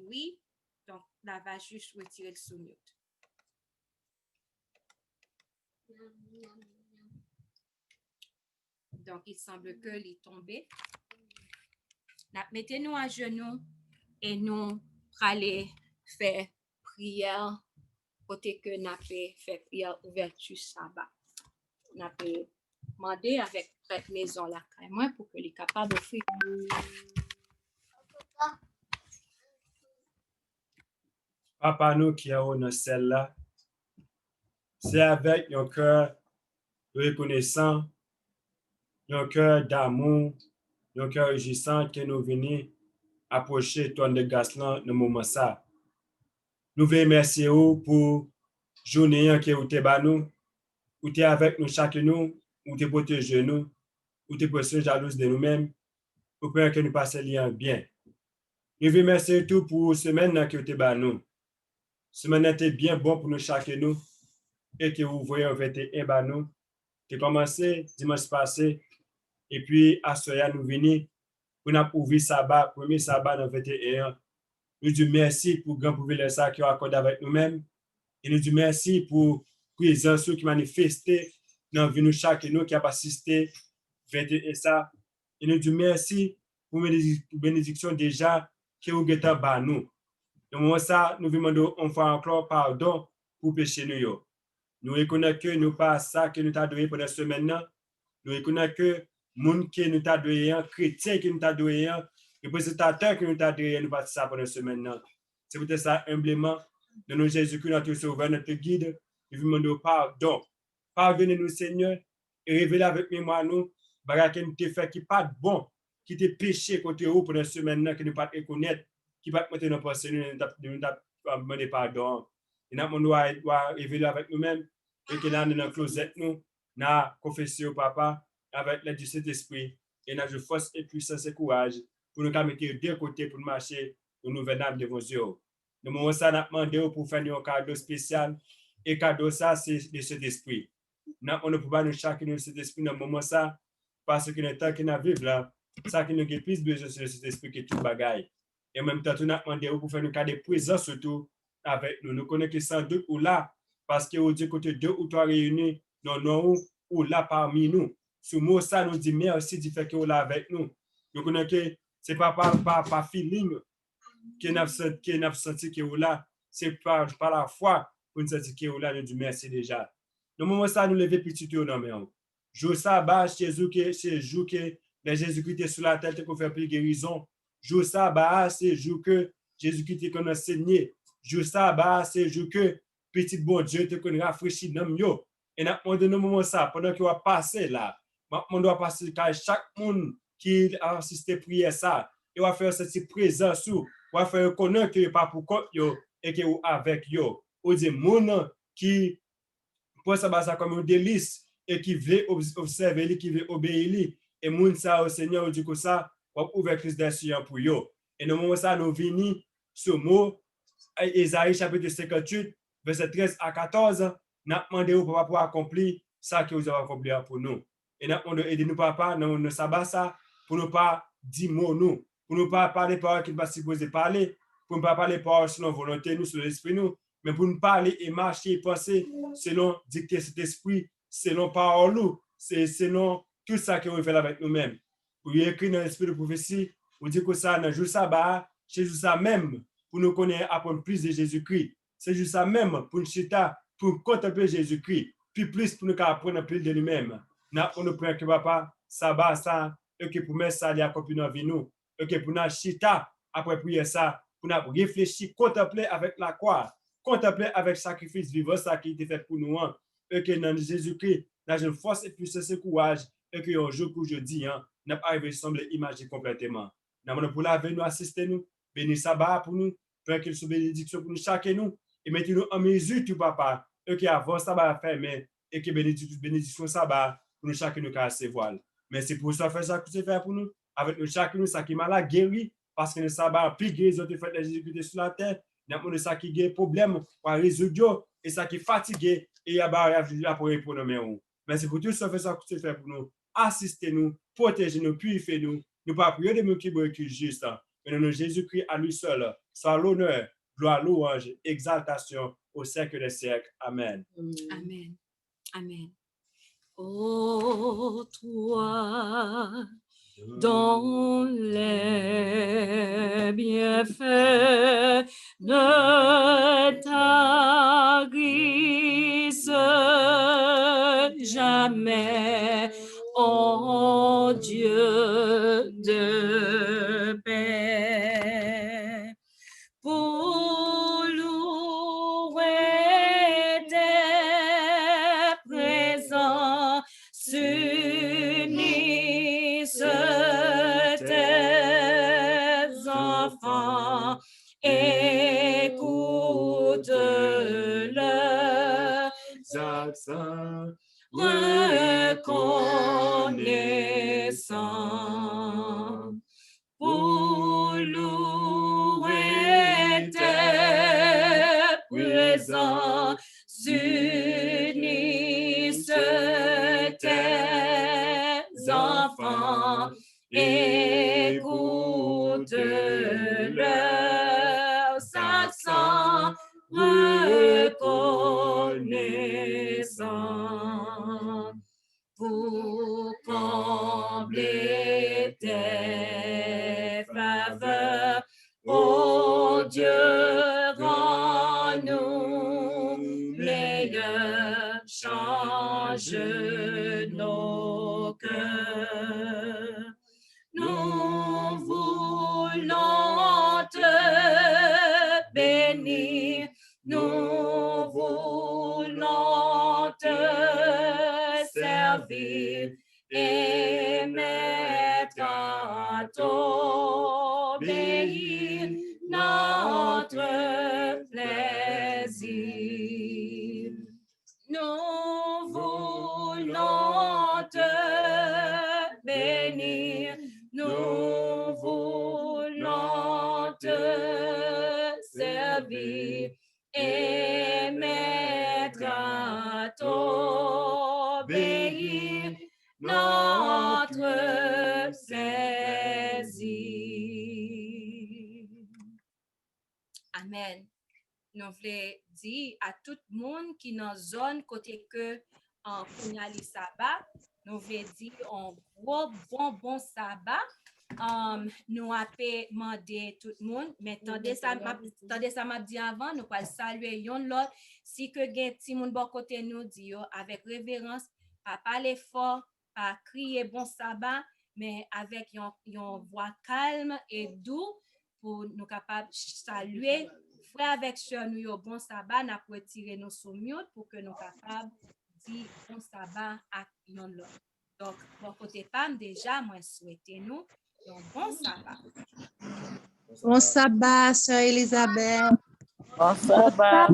Speaker 4: oui, donc là va juste retirer le sous-mute. Donc, il semble que il est tombé. Mettez-nous à genoux et nous allons faire prière côté que nous avons fait prière ouverture sabbat. Nous avons demandé avec prêtre maison la moi pour que les capables de faire.
Speaker 5: Papa nous qui est dans celle-là, c'est avec un cœur reconnaissant, un cœur d'amour, un cœur réjouissant que nous venons approcher ton de Gaslan dans le moment ça. Nous voulons remercier pour journée que vous êtes nous, vous êtes avec nous chaque nous, vous êtes protégé nous, vous êtes personne jalouse de nous-mêmes, pour que nous passions bien. Nous voulons remercier tout pour semaine que vous êtes nous. Semaine était bien bon pour nous chaque nous et que vous voyez en fait un nous qui commencé dimanche passé et puis à soya nous venir pour nous ouvrir sabbat premier sabbat dans 21. Nous disons merci pour grand privilège ça qui a accordé avec nous-mêmes et nous disons merci pour présence qui manifesté dans vie nous chaque nous qui a assisté 21 ça et nous disons merci pour bénédiction déjà que vous êtes bas nous. Dans moment ça, nous demandons une fois encore pardon pour péché nous. Nous reconnaissons que nous pas ça que nous t'a donné pendant ce maintenant. Nous reconnaissons que monde que nous t'a donné, chrétien que nous t'a donné, représentateur que nous t'a donné, nous pas ça pendant ce maintenant. C'est peut-être ça humblement de nous Jésus-Christ notre sauveur, notre guide. Nous demandons pardon. Pardonnez-nous Seigneur et révélez avec mémoire nous bagarre que nous t'ai fait qui pas bon, qui t'ai péché côté où pendant ce maintenant que nous pas reconnaître. Qui va mettre nos pensées, nous demander pardon. Et nous doit révéler avec nous-mêmes et que nous dans la closette, nous confesser au papa avec l'aide du Saint-Esprit et nous avons force et puissance et courage pour nous mettre deux côtés pour marcher au nouvel âme de vos yeux. Nous avons demandé pour faire un cadeau spécial et cadeau ça, c'est le Saint-Esprit. Nous ne pouvons pas nous chacun de Saint-Esprit dans le moment ça parce que le temps que nous vivons là, ça qui nous a plus besoin de Saint-Esprit que tout bagaille. Et en même temps, nous avons demandé pour faire un cas de présence surtout avec nous. Nous connaissons que sans doute ou là, parce que vous dites que 2 ou 3 réunis, non, ou là parmi nous. Ce mot, ça nous dit merci du fait que vous là avec nous. Nous connaissons que ce n'est pas par feeling que nous avons senti que vous là, c'est par la foi pour nous sentir que vous là, nous disons merci déjà. Nous moment ça, nous levons petit tout dans nous. Jour ça, Jésus, c'est jour que Jésus-Christ est sur la tête pour faire plus guérison. Jour ça, c'est jour que Jésus-Christ te connaît enseigné. Jour ça, c'est jour que petit bon Dieu te connaît rafraîchi dans yo. Et nous avons demandé moment ça, pendant qu'il va passer là, on doit passer car chaque monde qui a assisté à prier ça, il va faire cette présence, il va faire connaître que pas pour compte yo et que vous avec yo. Ou des monde qui pense ça comme un délice et qui veut observer, qui veut obéir. Et moun ça au Seigneur, du coup ça, va ouvrir Christ des cieux pour yo. Et dans le moment ça, nous venons ce mot, Ésaïe chapitre 58, verset 13 à 14, nous demandons au papa pour accomplir ça que vous avez accompli pour nous. Et nous on aider nous papa dans le sabbat ça pour ne pas dire mot nous, pour ne pas parler paroles qui ne pas supposé parler, pour ne pas parler paroles selon volonté nous, selon l'esprit nous, mais pour nous parler et marcher et penser selon dicter cet esprit, selon parole nous, c'est selon tout ça que nous faisons avec nous-mêmes. Pour y écrire dans l'esprit de prophétie, on dit que ça dans le jour sabbat, c'est juste ça même pour nous connaître, apprendre plus de Jésus-Christ. C'est juste ça même pour nous chita, pour contempler Jésus-Christ, puis plus pour nous apprendre plus de lui-même. On nous prend que papa, sabbat ça, et que pour mettre ça, il y a accompli dans la vie nous, et que pour nous chita, après prier ça, pour nous réfléchir, contempler avec la croix, contempler avec le sacrifice vivant, ça qui a été fait pour nous, et que dans Jésus-Christ, dans une force et puissance et courage, et que un jour qu'aujourd'hui, n'a pas arrivé à sembler imaginer complètement. Nous pour la nous assister nous, bénir sabbat pour nous, faire qu'il soit bénédiction pour nous chacun nous, et mettez-nous en mesure, tout papa, et que avant sabbat à faire, mais et que bénédiction sabbat pour nous chacun nous qu'à recevoir. Mais c'est pour ça faire ça que c'est fait pour nous, avec nous chacun nous, ça qui m'a guéri, parce que le sabbat, puis guérison de fait les Jésus-Christ sur la terre, nous ça qui a problème pour résoudre, et ça qui fatigué, et il y a pour répondre nous. Mais c'est pour tout ça faire ça que c'est fait pour nous, assister nous, protéger nous, purifier nous, nous pas prier de nous qui juste, mais nous Jésus-Christ à lui seul, sans l'honneur, gloire, louange, exaltation au siècle des siècles. Amen.
Speaker 4: Amen. Amen. Ô toi, dont les bienfaits ne tarissent jamais, ô Dieu de paix, pour louer tes présents, s'unissent tes enfants, écoute leurs accents reconnaissants, pour louer tes présents, s'unissent tes enfants, écoute leurs accents reconnaissants, pour combler tes faveurs, ô Dieu, rends-nous meilleurs, change nos cœurs. Nous voulons te bénir, nous voulons te servir et mettre à t'obéir notre plaisir. Nous voulons te bénir, nous voulons te servir et mettre à t'obéir notre plaisir. Amen. Nous voulons dire à tout le monde qui est dans la zone côté que en Kounali Sabbat, nous voulons dire un gros bon sabbat. Nous avons demandé tout le monde, mais tandis ça m'a dit avant, nous allons saluer yon l'autre. Si que gen ti moun bon côté nous dit avec révérence, pas parler fort, pas crier bon sabbat, mais avec yon voix calme et doux pour nous capables saluer frère avec sœur nous yo bon sabbat, n'a retirer nos soumiotes pour que nous capables dire bon sabbat à yon l'autre. Donc bon côté femme déjà moi souhaiter nous un bon sabbat.
Speaker 8: Bon sabbat, sœur Elisabeth.
Speaker 13: Bon sabbat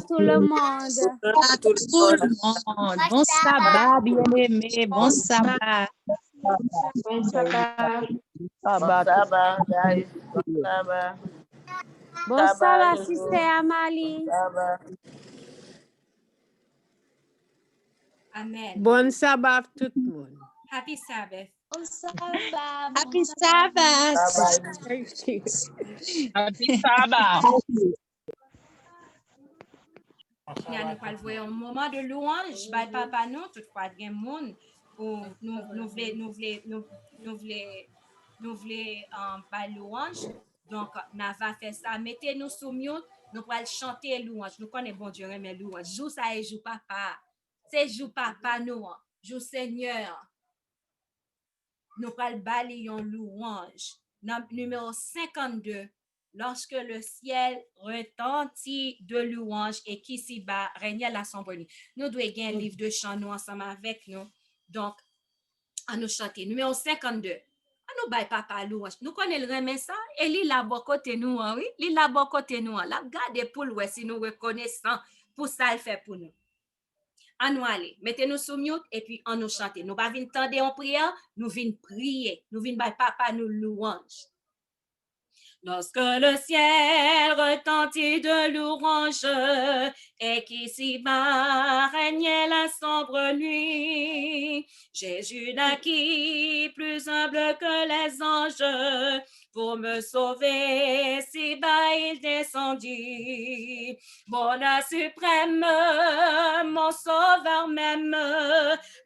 Speaker 9: tout le monde.
Speaker 8: À tout le monde. Bon sabbat, bien-aimé. Bon sabbat.
Speaker 11: Bon sabbat.
Speaker 13: sabbat, guys. Bon sabbat.
Speaker 9: Bon sabbat, sister Amalie.
Speaker 13: Sabbat.
Speaker 4: Amen.
Speaker 12: Bon sabbat tout le monde.
Speaker 4: Happy Sabbath.
Speaker 1: Bon sabbat.
Speaker 9: Happy Sabbath.
Speaker 12: Thank you.
Speaker 13: Happy Sabbath.
Speaker 4: Nous allons voir un moment de louange. By papa nous, toutefois, il y a des gens où nous voulons par louange. Donc, nous allons faire ça. Mettez-nous sous mute. Nous allons chanter louange. Nous connaissons bon Dieu, mais louange. Joue ça et joue papa. C'est joue papa nous. Joue Seigneur. Nous allons balayer en louange. Numéro 52. Lorsque le ciel retentit de louanges et qu'ici-bas règne la sombrerie. Nous devons gagner un livre de chants nous ensemble avec nous. Donc, à nous chanter. Numéro 52. À nous bailler papa louange. Nous connaissons le remède ça. Et il a bon côté nous, oui. Il a bon côté nous. La garde pour le si nous reconnaissons pour ça il fait pour nous. À nous aller. Mettez-nous sous mute et puis à nous chanter. Nous pas venir tendre en prière, nous venons prier. Nous venons bailler papa nous louange. Lorsque le ciel retentit de louanges et qu'ici-bas régnait la sombre nuit, Jésus naquit plus humble que les anges pour me sauver, si bas il descendit. Bonheur suprême, mon sauveur même,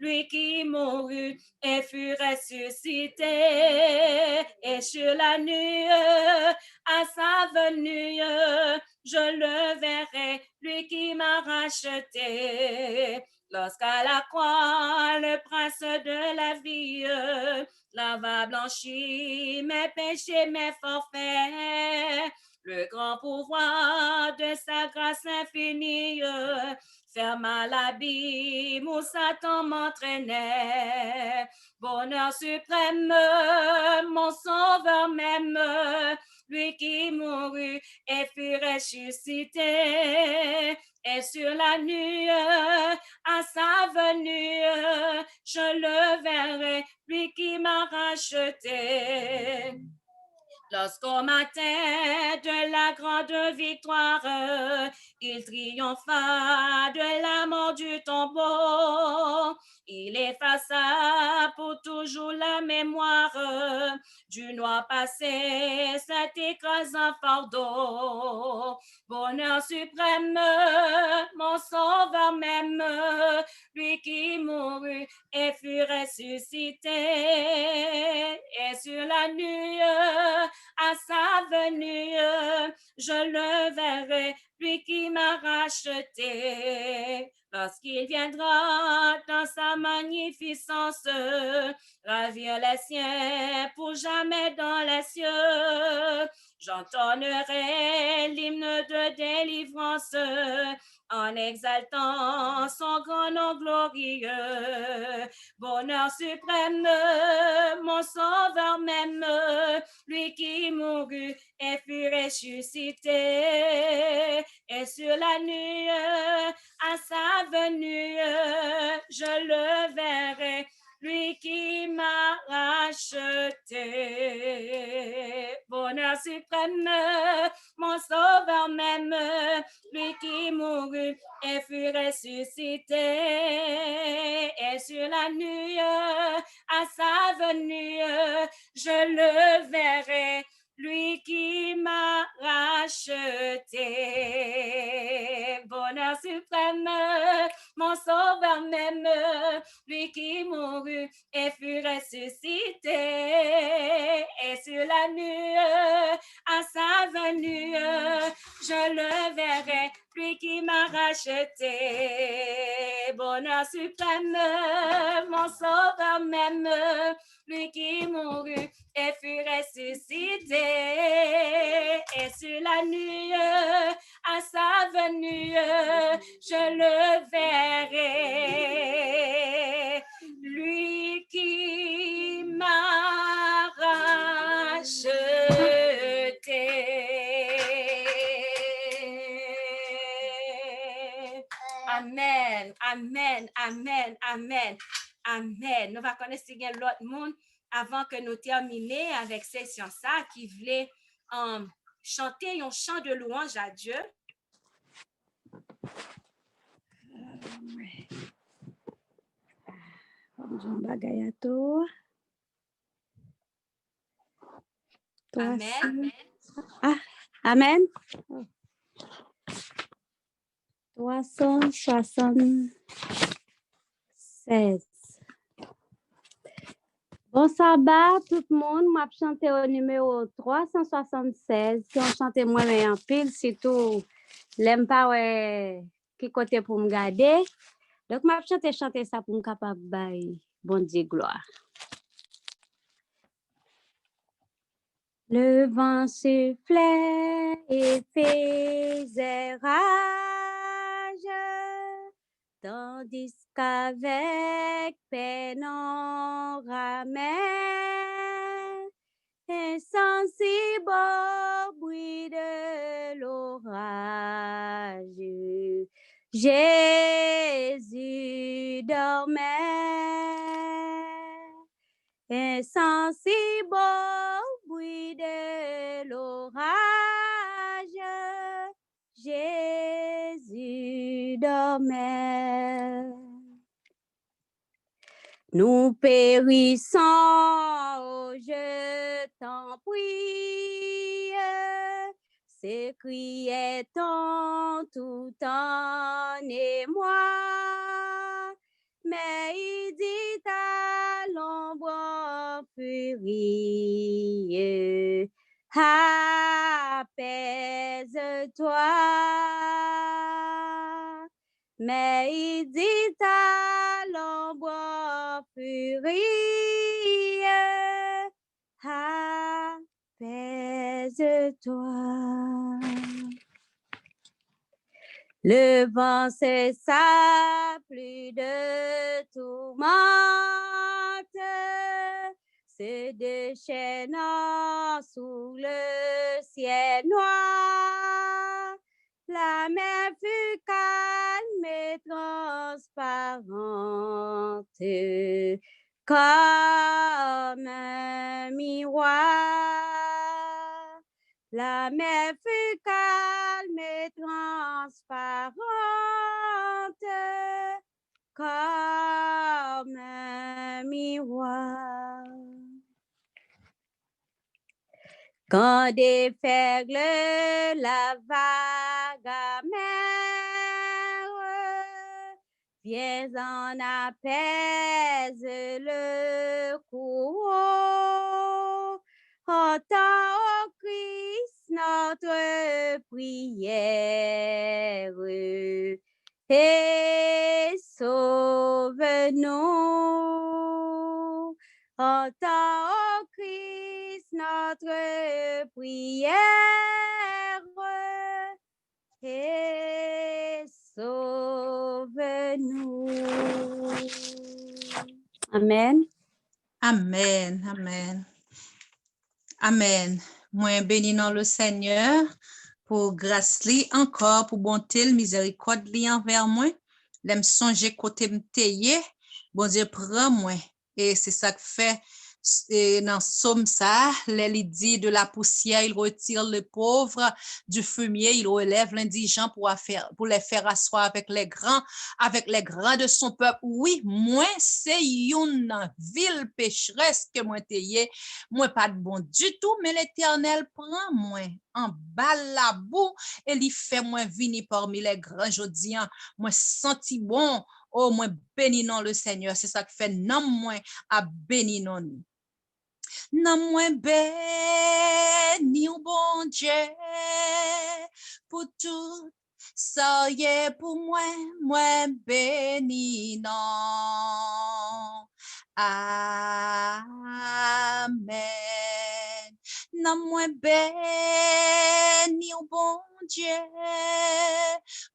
Speaker 4: lui qui mourut et fut ressuscité, et sur la nuit, à sa venue, je le verrai, lui qui m'a racheté. Lorsqu'à la croix, le prince de la vie lava blanchi mes péchés, mes forfaits, le grand pouvoir de sa grâce infinie ferma l'abîme où Satan m'entraînait. Bonheur suprême, mon sauveur même, lui qui mourut et fut ressuscité, et sur la nuit, à sa venue, je le verrai, lui qui m'a racheté. Lorsqu'au matin de la grande victoire, il triompha de la mort du tombeau. Il effaça pour toujours la mémoire du noir passé, cet écrasant fardeau. Bonheur suprême, mon sauveur même, lui qui mourut et fut ressuscité. Et sur la nuit, à sa venue, je le verrai, lui qui m'a racheté. Lorsqu'il viendra dans sa magnificence, ravir les siens pour jamais dans les cieux, j'entonnerai l'hymne de délivrance en exaltant son grand nom glorieux. Bonheur suprême, mon sauveur même, lui qui mourut et fut ressuscité, et sur la nuit, à sa venue, je le verrai, lui qui m'a racheté. Bonheur suprême, mon sauveur même, lui qui mourut et fut ressuscité, et sur la nuit, à sa venue, je le verrai, lui qui m'a racheté. Bonheur suprême, mon sauveur même, lui qui mourut et fut ressuscité, et sur la nuit, à sa venue, je le verrai, lui qui m'a racheté. Bonheur suprême, mon sauveur même, lui qui mourut et fut ressuscité, et sur la nuit, à sa venue, je le verrai, lui qui m'a racheté. Amen, amen, amen, amen, amen. Nous allons connaître si l'autre monde avant que nous terminions avec ces sessions-là qui voulaient chanter un chant de louange à Dieu.
Speaker 9: Jean Bagayato.
Speaker 4: Amen.
Speaker 9: Ah, Amen. 376. Bon sabbat tout le monde, m'a chanté au numéro 376, qui ont chanté moi mais en pile, surtout l'aime pas ouais, qui côté pour me garder. Donc m'a chanté ça pour me capable bailler bon Dieu gloire. Le vent soufflait et faisait rage, tandis qu'avec peine on ramait insensible au bruit de l'orage. Jésus dormait, insensible au bruit de l'orage. Jésus dormait. Nous périssons, oh, je t'en prie, s'écriait-on tout en émoi, mais il dit à l'ombre en furie, apaise-toi. Mais il dit à l'ombre en furie, apaise-toi. Le vent cessa, plus de tourmente, se déchaînant sous le ciel noir. La mer fut calme et transparente, comme un miroir. La mer fut calme et transparente, comme un miroir. Quand déferle la vague amère, viens en apaise le courant. Entends, ô Christ, notre prière et sauve-nous. Entends, ô Christ, notre prière et sauve-nous. Amen.
Speaker 8: Amen, amen. Amen. Moi, béni dans le Seigneur pour grâce li encore, pour bonté, le miséricorde li envers moi. L'aime songer côté m'teye, bon Dieu prend moi. Et c'est ça que fait dans Somme ça, il dit de la poussière, il retire le pauvre, du fumier, il relève l'indigent pour les faire asseoir avec les grands de son peuple. Oui, moi, c'est une ville pécheresse que moi t'ayé, moi pas de bon du tout, mais l'Éternel prend moi en bas la boue et il fait moi venir parmi les grands jodiens, moi senti bon. Oh, moi béni non le Seigneur, c'est ça que fait non moi à béni non nous. Non moi béni au bon Dieu pour tout ça y est pour moi béni non. Amen. Non moi béni au bon Dieu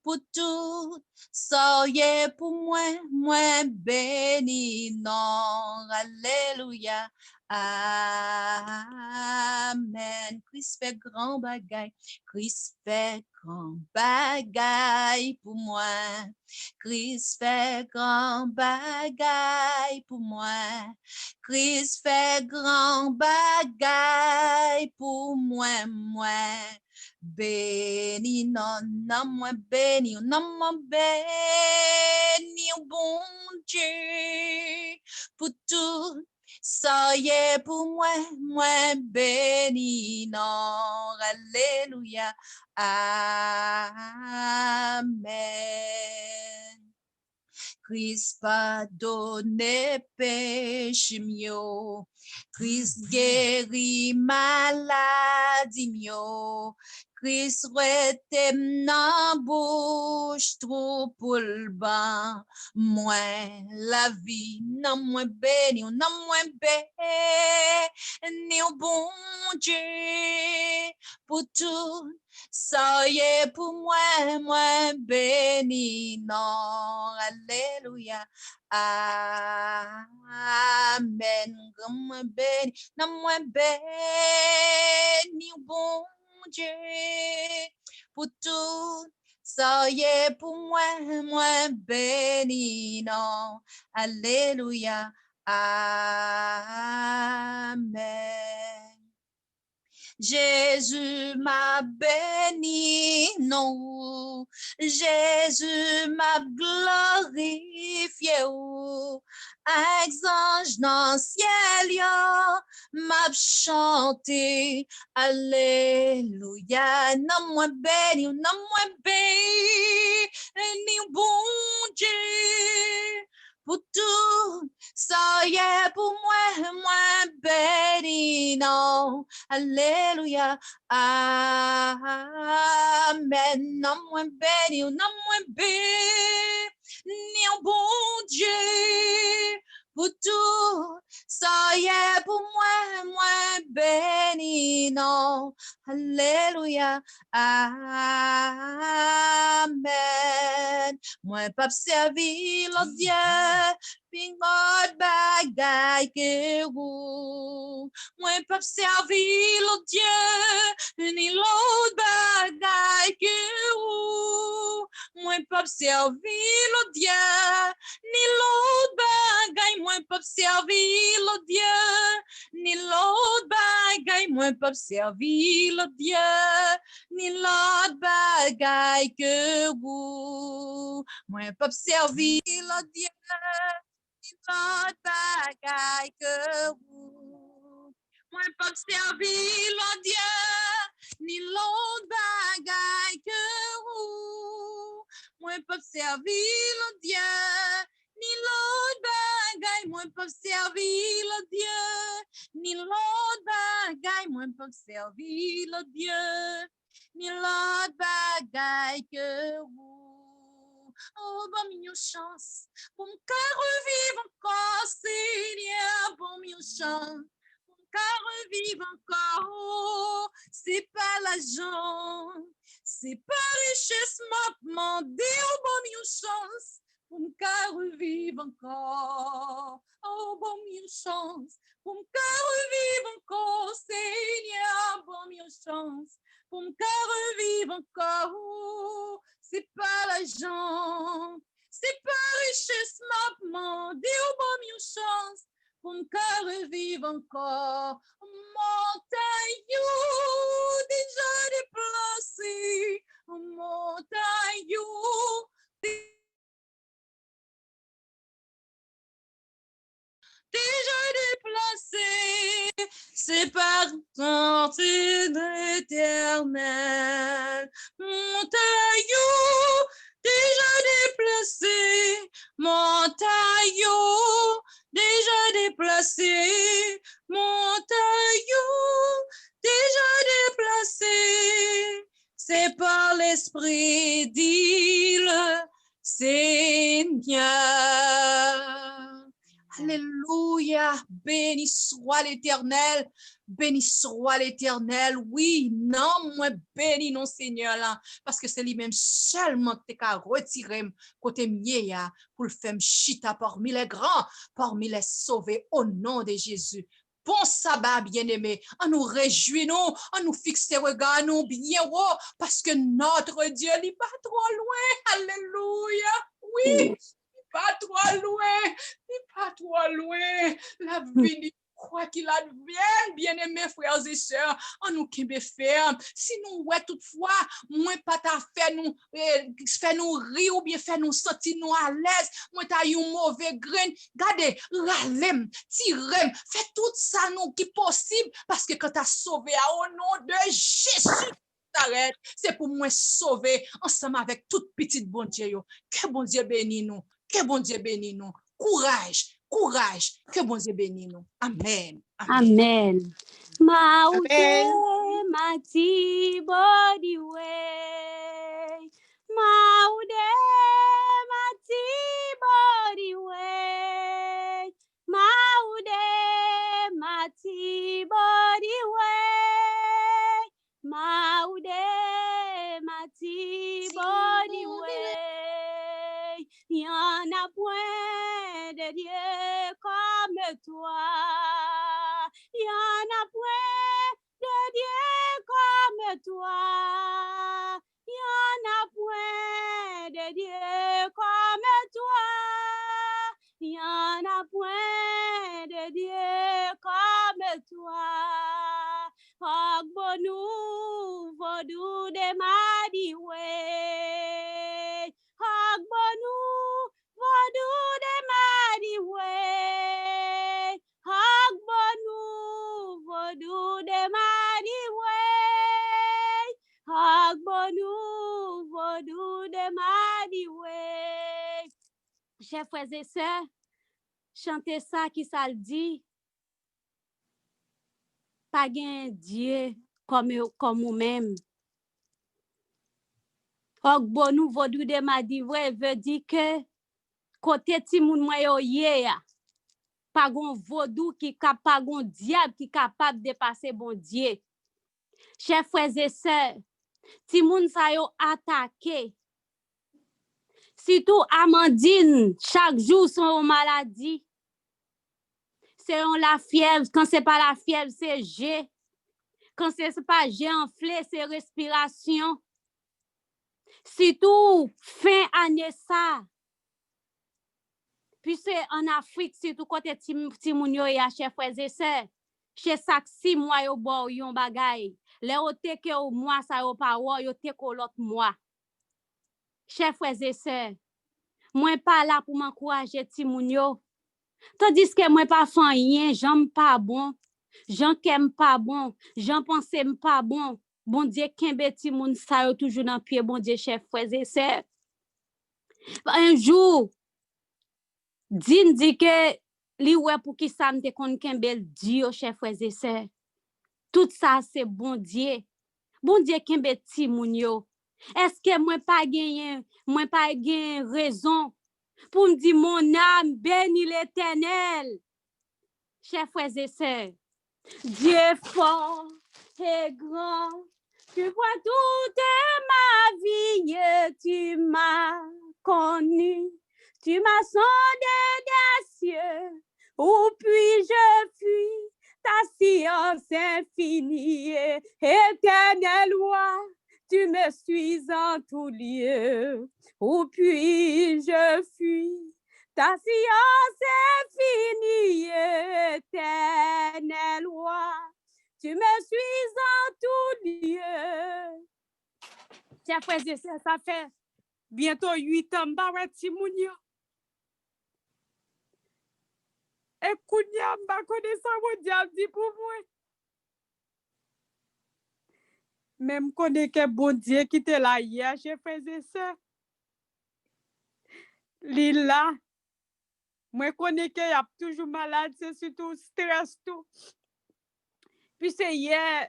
Speaker 8: pour tout ça y est pour moi béni non. Alléluia. Amen. Christ fait grand bagaille. Christ fait grand bagaille pour moi. Christ fait grand bagaille pour moi. Christ fait grand bagaille pour moi. béni, non, non, moi béni, non, moi béni, oh bon Dieu, pour tout, ça y est pour moi béni, non, alléluia, amen. Christ pardonne péché mio, Christ guérit maladie mio, Christ rete nan bouche trop pour le ban, moi la vie, non moi béni, non moi béni, au bon Dieu, pour tout, ça y est pour moi béni, non, alléluia, amen, moi béni, non, moi béni, bon Dieu, pour tout, ça y est pour moi béni, non, alléluia, amen. Jésus m'a béni, non, Jésus m'a glorifié, ex-ange dans le ciel, m'a chanté, alléluia, non moi béni, bon Dieu, pour tout, ça y est pour moi béni, non, alléluia, amen, non, moi béni, bon Dieu, pour tout, ça y est pour moi béni, non, alléluia, amen, moi pas servir le Dieu, pingot bagay que vous, moi pas servir le Dieu, ni l'autre bagay que vous, moi pas servir le Dieu, ni l'autre bagay, moi pas servir le Dieu, ni l'autre bagay, moi pas servir le Dieu, ni l'autre bagay que vous, moi pas servir le Dieu, ni l'autre bagay que vous, moi pas servir le Dieu, ni l'autre bagay que vous, moi pas servir le Dieu, ni l'autre bagay, moi pas servir le Dieu, ni l'autre bagay, moi pas servir le Dieu, ni l'autre bagay que vous. Oh, bon, une chance pour me revivre encore, Seigneur, bon, une chance pour me revivre encore. Oh, c'est pas l'argent, c'est pas richesse, m'a demandé, oh, bon, une chance pour me revivre encore. Oh, bon, une chance pour me revivre encore, Seigneur, bon, une chance pour me revivre encore. Oh, c'est pas l'argent, c'est pas richesse, m'a demandé, oh, bon, une chance pour me revivre encore. Montagne déjà déplacée, montagne déjà déplacé, c'est par santé de l'Éternel. Montagne déjà déplacé, montagne déjà déplacé, montagne déjà déplacé, c'est par l'Esprit, dit le Seigneur. Alléluia, béni soit l'Éternel, béni soit l'Éternel. Oui, non, moi béni non Seigneur là, parce que c'est lui-même seulement qui t'a retiré côté mieux pour le faire chita parmi les grands, parmi les sauvés au nom de Jésus. Bon sabbat, bien-aimé, on nous réjouit, nous, on nous fixe regard, nous bien haut, parce que notre Dieu n'est pas trop loin. Alléluia, oui. Pas trop loin, pas trop loin. La vie quoi qu'il advienne, bien-aimés frères et sœurs, on nous kembe ferme. Si nous, ouais, toutefois, moins pas ta fait nous rire ou bien fait nous sentir nous à l'aise, moins ta eu un mauvais grain, gardez, ralem, tirem, fait tout ça nous qui possible, parce que quand t'as sauvé au nom de Jésus, t'arrête, c'est pour moi sauver ensemble avec toute petite bon Dieu. Que bon Dieu bénisse nous, que bon Dieu bénisse nous. Courage, courage, que bon Dieu bénisse nous. Amen.
Speaker 9: Amen. Maude
Speaker 12: Amen.
Speaker 9: mati body way. Maude mati body way. Maude mati body way. Maude mati body way. Y'en a point de Dieu comme toi. Y'en a point de Dieu comme toi. Y'en a point de Dieu comme toi. Y'en a point de Dieu comme toi. Ogbonou vodou de madiwe. Ogbonou vodou de madiwe. Ogbonou vodou de madiwe. Ogbonou vodou de madiwe. Chers frères et sœurs, chantez ça qui ça le dit. Pas gen Dieu comme vous-même. Ogbonou vodou de madiwe veut dire que côté ti moun mwen yo ye ya. Pas gon vodou qui pas gon diable qui capable de dépasser bon Dieu. Chers frères et sœurs, ti moun sa yo attaqué. Surtout Amandine, chaque jour son maladie. C'est la fièvre, quand c'est pas la fièvre, c'est G. Quand c'est pas G enflé, c'est respiration. Surtout fin année ça. Puis c'est en Afrique, surtout côté Timoun yo ya, chers frères et sœurs, chez chaque 6 mois yo bo yon bagay. Le o te ke ou mois sa yo pa wo, yo te ko l'autre mois. Chers frères et sœurs, moi pas là pour m'encourager Timoun yo. Tandis que moi pas fan rien, j'aime pas bon, j'en kem pas bon, j'en pense pas bon. Bon Dieu kembe Timoun sa yo toujours dans pied, bon Dieu, chers frères et sœurs. Un jour, Din dit que li ouais pour qui ça m'te kon kembel Dieu, chers frères et sœurs. Tout ça c'est bon Dieu. Bon Dieu kembe ti moun yo. Est-ce que moi pas gagné raison pour me dire mon âme bénit l'Éternel. Chers frères et sœurs, Dieu fort et grand, tu vois toute ma vie, tu m'as connu. Tu m'as sondé des cieux, où puis-je fuir ta science infinie, éternel roi, tu me suis en tout lieu, où puis-je fuir ta science infinie, éternel roi, tu me suis en tout lieu. Chers frères et sœurs, ça fait bientôt 8 ans, m'ba Timoun yo. Et kounya m'ba connaissant mon diable dit pour moi. Même connaît que bon Dieu qui était là hier, chers frères et sœurs. Lila, moi connais que y a toujours malade, c'est surtout stress tout. Puis c'est hier,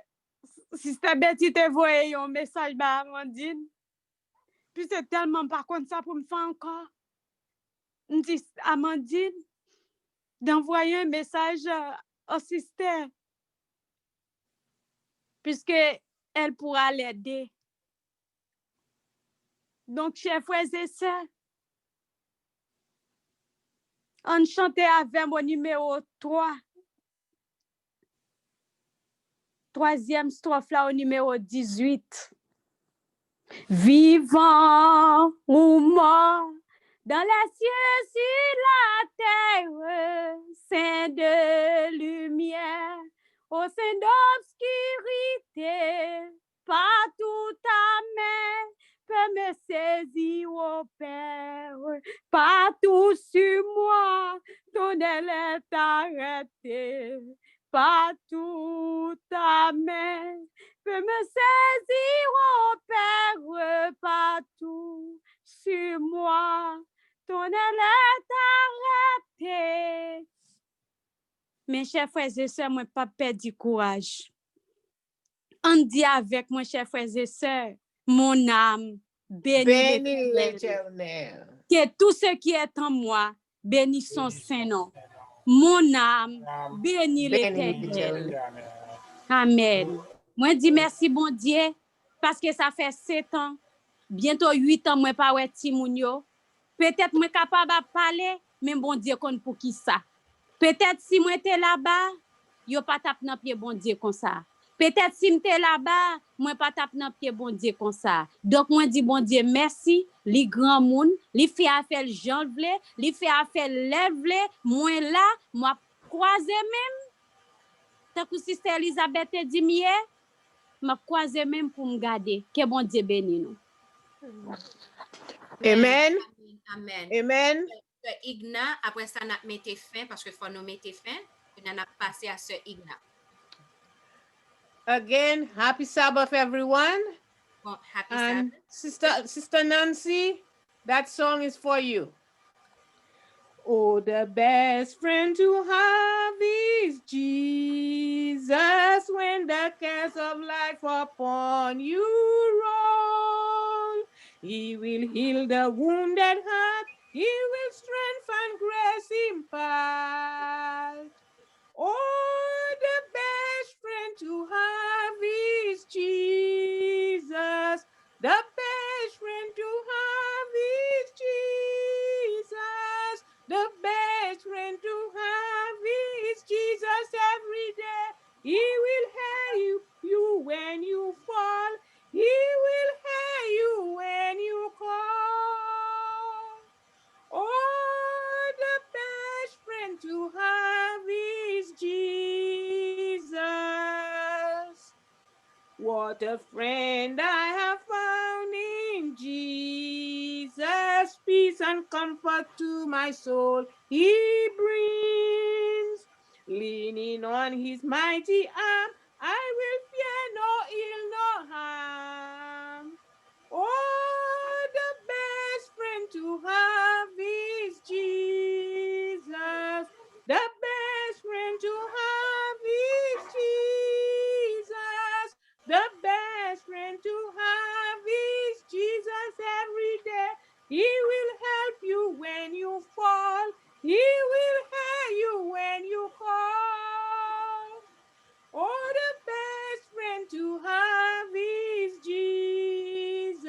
Speaker 9: Sister Betty te voyé un message à Amandine. Puis c'est tellement par contre ça pour me faire encore. Me dit Amandine d'envoyer un message au sister puisque elle pourra l'aider. Donc chers frères et sœurs, on chantait avec mon numéro 3. Troisième strophe là au numéro 18. Vivant ou mort, dans les cieux, sur la terre, sein de lumière, au sein d'obscurité, partout ta main peut me saisir, ô Père, partout sur moi, ton aile est arrêtée, partout ta main peut me saisir, ô Père, partout sur moi, ton aile est arrêtée. Mes chers frères et sœurs, moi pas perdre du courage. On dit avec moi, chers frères et sœurs, mon âme, bénis l'Éternel. Que tout ce qui est en moi, bénis son Saint-Nom. Mon âme, bénis l'Éternel. Amen. Moi, dis merci, bon Dieu, parce que ça fait 7 ans, bientôt 8 ans, moi, pas ouais, Timounio. Peut-être moi capable de parler, mais bon Dieu, qu'on pour qui ça. Peut-être si moi était là-bas, yo pas tape dans pied bon Dieu comme ça. Peut-être si m'étais là-bas, moi pas tape dans pied bon Dieu comme ça. Donc moi dis bon Dieu merci, li grand monde, li fait affaire Jean vle, li fait affaire lèvle, moi là, moi croiser même. Tant que sister Elisabeth dit mieux, m'a croiser même pour me garder. Que bon Dieu bénisse nous.
Speaker 12: Amen.
Speaker 4: Amen.
Speaker 12: Amen.
Speaker 4: Igna, après ça, n'a mis fin parce que faut nous mettre fin. On a passé à ce Igna.
Speaker 12: Again, happy Sabbath, everyone.
Speaker 4: Bon, happy
Speaker 12: And
Speaker 4: Sabbath.
Speaker 12: Sister Nancy, that song is for you. Oh, the best friend to have is Jesus when the cares of life upon you roll. He will heal the wounded heart. He will strengthen grace impart. Oh, the best friend to have is Jesus. The best friend to have is Jesus. The best friend to have is Jesus every day. He will hear you when you fall. He will hear you when you call. Oh, the best friend to have is Jesus. What a friend I have found in Jesus. Peace and comfort to my soul he brings. Leaning on his mighty arm, I will fear no ill, no harm. Oh, the best friend to have is Jesus. The best friend to have is Jesus. The best friend to have is Jesus every day. He will help you when you fall. He will hear you when you call. Oh, the best friend to have is Jesus.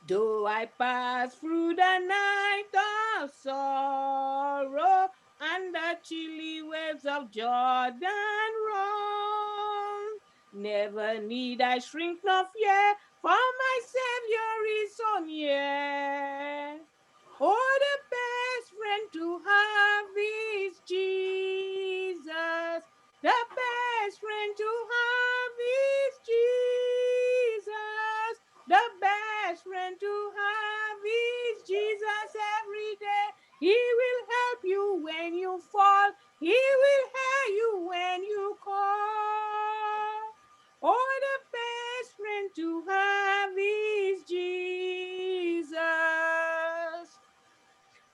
Speaker 12: Though I pass through the night of sorrow and the chilly waves of Jordan roll, never need I shrink nor fear, for my Savior is so near. Oh, the best friend to have is Jesus. The best friend to have is Jesus. The best friend to have is Jesus every day. He will help you when you fall. He will hear you when you call. Oh, the best friend to have is Jesus.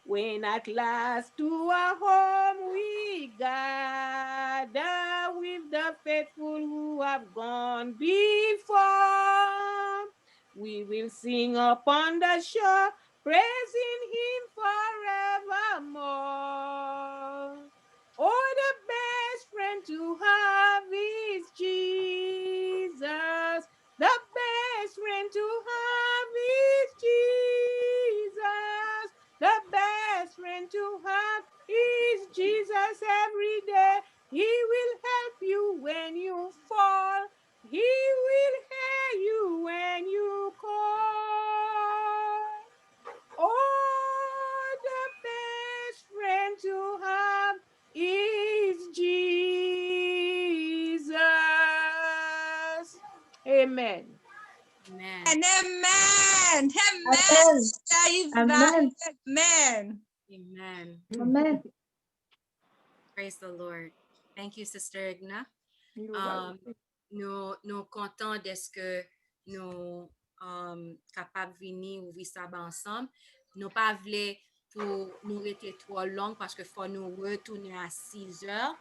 Speaker 12: When at last to our home we gather with the faithful who have gone before, we will sing upon the shore, praising him forevermore. Oh, the best friend to have is Jesus. The best friend to have is Jesus. The best friend to have is Jesus every day. He will help you when you fall. He will hear you when you call. Amen.
Speaker 4: Amen.
Speaker 8: And amen. Amen.
Speaker 1: Amen.
Speaker 8: Sister Yvonne.
Speaker 1: Amen.
Speaker 8: Amen.
Speaker 4: Amen.
Speaker 1: Amen.
Speaker 4: Praise the Lord. Thank you, Sister Igna.
Speaker 12: You're welcome.
Speaker 4: Nous contents d'être que nous capables de venir ouvrir ça ensemble. Nous pas voulons pour nous rester trop long parce que faut nous retourner à 6 heures.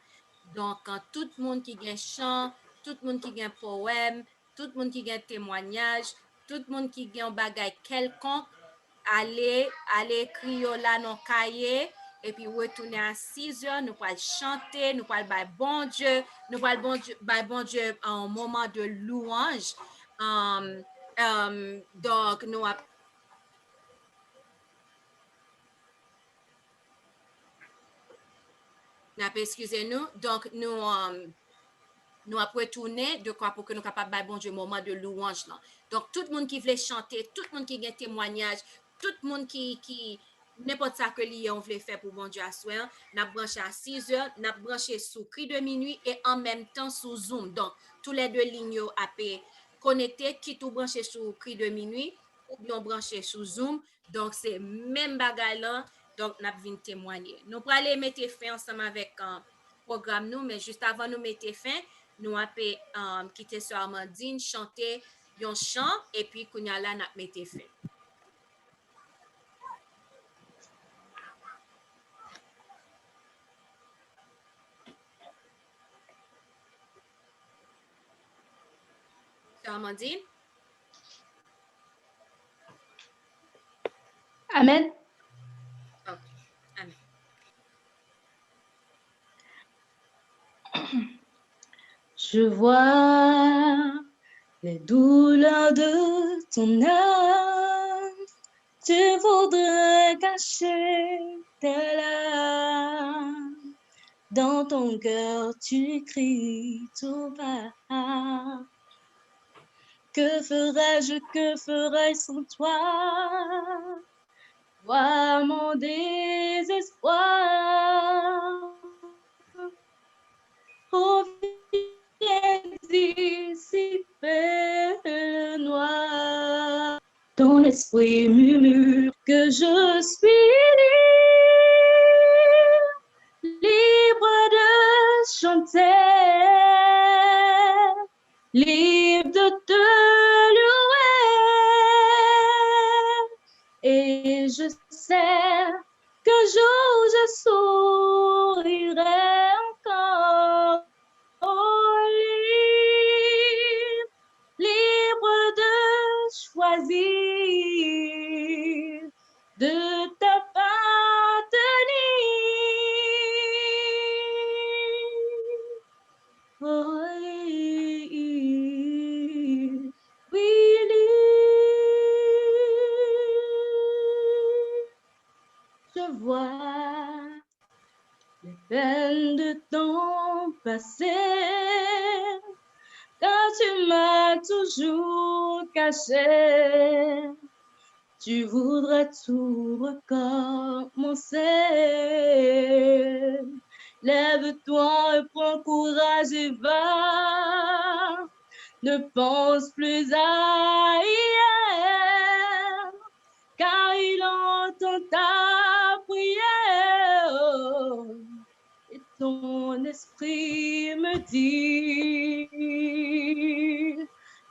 Speaker 4: Donc, quand tout le monde qui a un chant, tout le monde qui a un poème, tout le monde qui a un témoignage, tout le monde qui a un bagage quelconque, allez écrire là dans le cahier et puis retourner à 6 heures, nous allons chanter, nous allons bailler bon Dieu, nous allons bailler bon Dieu en moment de louange. Donc, nous allons excusez-nous. Donc, nous allons retourner de quoi pour que nous soyons capables de bon Dieu moment de louange. Là. Donc, tout le monde qui veut chanter, tout le monde qui a un témoignage, tout le monde qui n'importe ça que on veut faire pour bon Dieu à soir, n'a branché à 6 heures, n'a branché sous cri de minuit et en même temps sous Zoom. Donc, tous les deux lignes à connecter, qui tout branché sous cri de minuit ou bien branché sous Zoom. Donc, c'est même bagaille là. Donc, nous allons témoigner. Nous allons aller mettre fin ensemble avec programme nous, mais juste avant nous mettre fin, nous allons quitter sur Amandine, chanter un chant et puis qu'on y a là, nous mettre fin. Sœur Amandine?
Speaker 1: Amen.
Speaker 4: Ok, amen.
Speaker 2: Je vois les douleurs de ton âme. Tu voudrais cacher tes larmes. Dans ton cœur, tu cries tout bas. Que ferais-je sans toi? Vois mon désespoir. Oh, viens dissiper le noir. Ton esprit murmure que je suis libre de chanter, libre de te louer. Et je sais qu'un jour je sourirai encore. Oh, libre de choisir, de t'appartenir. Oh, je vois les peines de ton passé, car tu m'as toujours caché. Tu voudrais tout recommencer. Lève-toi et prends courage et va. Ne pense plus à hier, car il entend ta prière. Et ton esprit me dit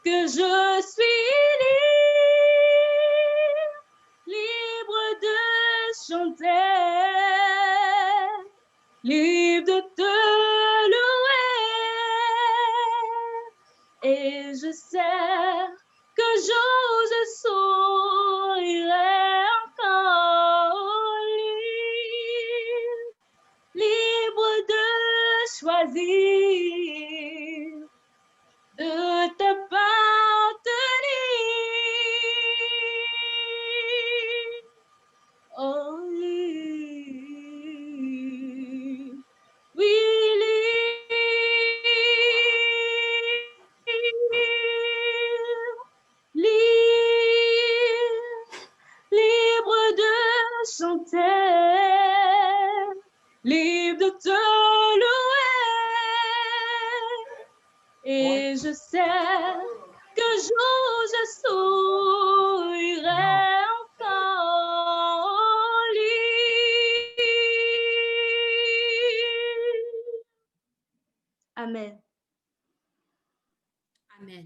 Speaker 2: que je suis libre de chanter, libre de te louer. Et je sais qu'un jour je sourirai encore, libre de choisir, de t'appartenir. Oh, libre de chanter, libre de te louer. Et je sais qu'un
Speaker 9: jour je sourirai encore au lit. Amen.
Speaker 4: Amen.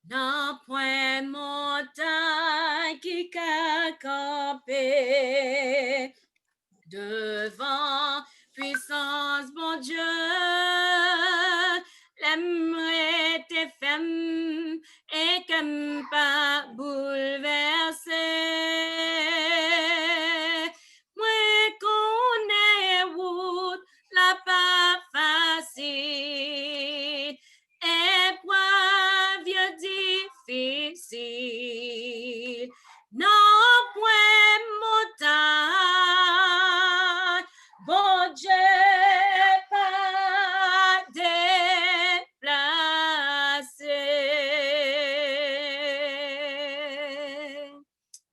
Speaker 4: Dans point montagne qui qu'a campé devant puissance, bon Dieu, l'aimerait tes femmes et comme pas bouleversé. Moi connais route la pas facile. Épreuve difficile, non point montagne, bon Dieu pas déplacé.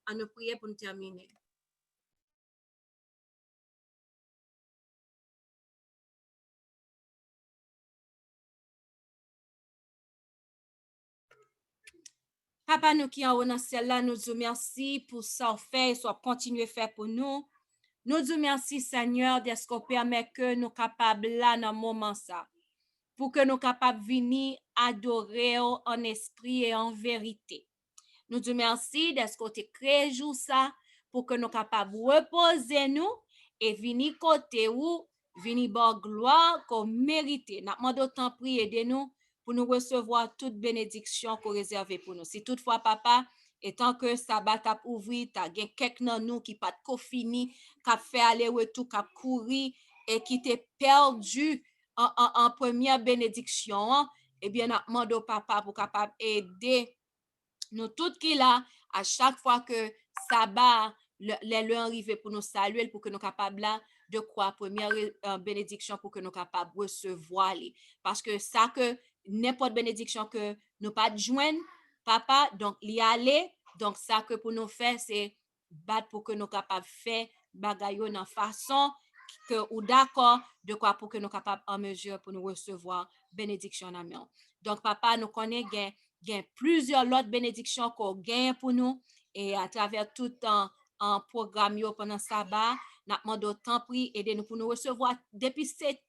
Speaker 4: On nous prier pour nous terminer. Papa, nous qui en haut dans le ciel là, nous disons merci pour ça fait, soit continuer à faire pour nous. Nous disons merci, Seigneur, de ce qu'on permet que nous capables là dans le moment ça, pour que nous capables de venir adorer en esprit et en vérité. Nous disons merci de ce qu'on te crée jour ça, pour que nous capables de reposer nous et venir côté où, venir bon gloire qu'on mérite. Nous demandons autant prier de nous pour nous recevoir toute bénédiction qu'on réserve pour nous. Si toutefois, papa, et tant que sabbat a ouvert, tu as quelqu'un dans nous qui pas de fini, qui a fait aller-retour, qui a couru et qui t'est perdu en première bénédiction, eh bien, nous demandons papa pour capable aider nous toutes qui là, à chaque fois que sabbat, le arrivé pour nous saluer, pour que nous capables là de croire première bénédiction pour que nous capables de recevoir. Parce que ça que n'importe bénédiction que nous pas joindre, papa, donc l'y aller, donc ça que pour nous faire, c'est battre pour que nous capables de faire bagaille dans façon que ou d'accord de quoi pour que nous capables en mesure pour nous recevoir bénédiction en amen. Donc papa, nous connaît gain plusieurs autres bénédictions qu'on gagne pour nous et à travers tout en programme pendant sabbat, nous demandons autant prix aider nous pour nous recevoir depuis ces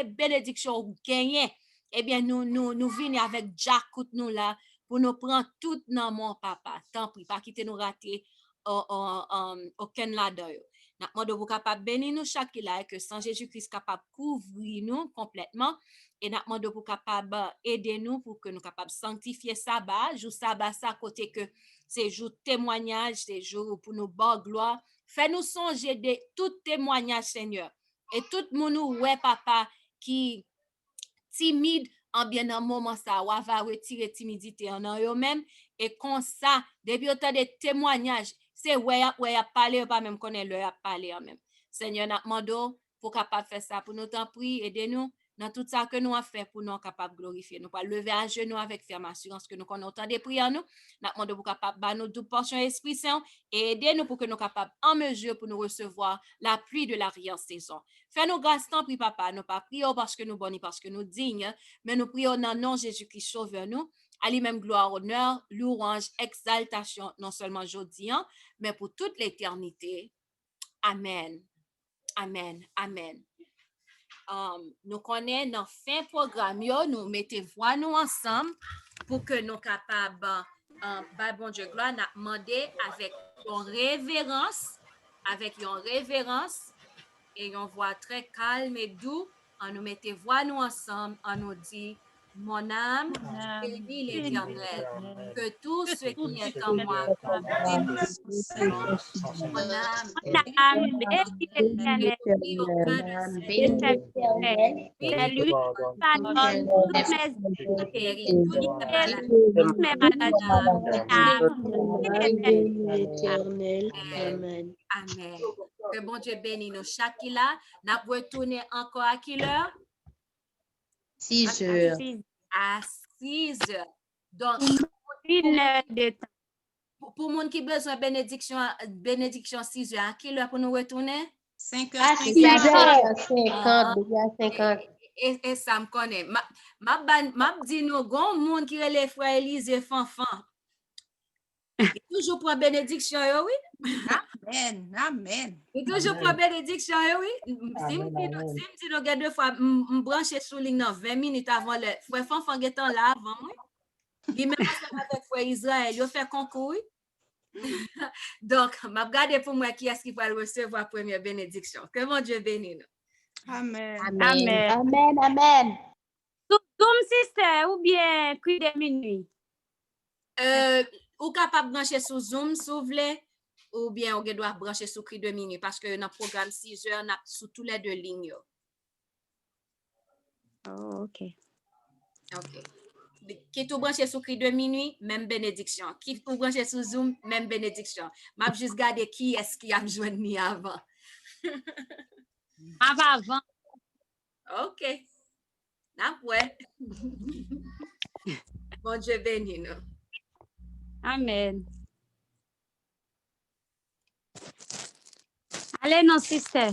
Speaker 4: bénédictions gagnées. Eh bien nous venons avec Jacout nous là pour nous prendre tout dans mon papa. Tant pis, pas quitter nous rater aucun là-dedans. Nous demandons vous capable bénir nous chaque là et que sans Jésus-Christ capable couvrir nous complètement. Et nous demandons pour capable aider nous pour que nous capable sanctifier sabbat, jour sabbat ça côté que c'est jour témoignage, c'est jour pour nous bonne gloire. Fais-nous songer de tout témoignage, Seigneur. Et tout le monde ouais papa qui timide en bien dans moment ça, ou va retirer timidité en eux-mêmes et comme ça, depuis autant de témoignages, c'est ouais a parler pas même connaît le a parler en même. Seigneur, nous demandons pour capable faire ça pour nous t'en prie, aidez-nous dans tout ça que nous avons fait pour nous capable glorifier. Nous pas lever à genoux avec ferme assurance que nous connaissons autant de prières nous. Nous demandons pour capable ba nous double portion Esprit Saint et aidez-nous pour que nous capables en mesure pour nous recevoir la pluie de l'arrière-saison. Fais-nous grâce tant prie papa, nous pas prions parce que nous bonnes parce que nous dignes, mais nous prions dans le nom de Jésus-Christ sauveur nous. À lui-même gloire, honneur, louange, exaltation, non seulement aujourd'hui, mais pour toute l'éternité. Amen. Amen. Amen. Nous connaissons dans fin programme, nous mettons voix nous ensemble pour que nous capables, bon Dieu gloire, nous demander avec une révérence et une voix très calme et douce, on nous mettait voix nous ensemble, on nous dit, mon âme, bénis l'Éternel, que tout ce qui est en moi, mon âme, bénis l'Éternel, c'est lui qui pardonne toutes mes maladies. Amen. Que bon Dieu bénisse nous chaque là. Nous retourner encore à quelle heure?
Speaker 9: 6 heures.
Speaker 4: À 6 heures. Donc,
Speaker 9: 1 heure de temps.
Speaker 4: Pour monde qui a besoin de bénédiction 6 heures, à quelle heure pour nous retourner?
Speaker 8: 5
Speaker 7: à
Speaker 8: heures.
Speaker 7: 6h50, déjà 50.
Speaker 4: Et ça me connaît. Ma dit nous, gon monde qui relève frère Élise Fanfan. Toujours pour bénédiction, oui.
Speaker 8: Amen, amen.
Speaker 4: Et toujours pour bénédiction, oui. Si me dit nous deux fois brancher sous ligne dans 20 minutes avant le frère Fanfan getan là avant moi. Il même avec frère Israël, il fait concours. Donc, m'a regardé pour moi qui est-ce qui va recevoir première bénédiction. Que mon Dieu bénisse nous.
Speaker 8: Amen.
Speaker 9: Amen.
Speaker 11: Amen, amen.
Speaker 9: Zoom sister ou bien cri de minuit?
Speaker 4: Ou capable de brancher sous Zoom, si vous voulez, ou bien on doit brancher sous cri de minuit parce que dans le programme 6 heures, on a sous tous les deux lignes.
Speaker 9: Oh, OK.
Speaker 4: OK. Qui tout branché sous cri de minuit, même bénédiction. Qui tout branché sous Zoom, même bénédiction. M'a juste gardé qui est-ce qui a joint avant.
Speaker 9: Avant.
Speaker 4: OK. N'importe. Bon Dieu béni nous.
Speaker 9: Amen. Allez, non, sister.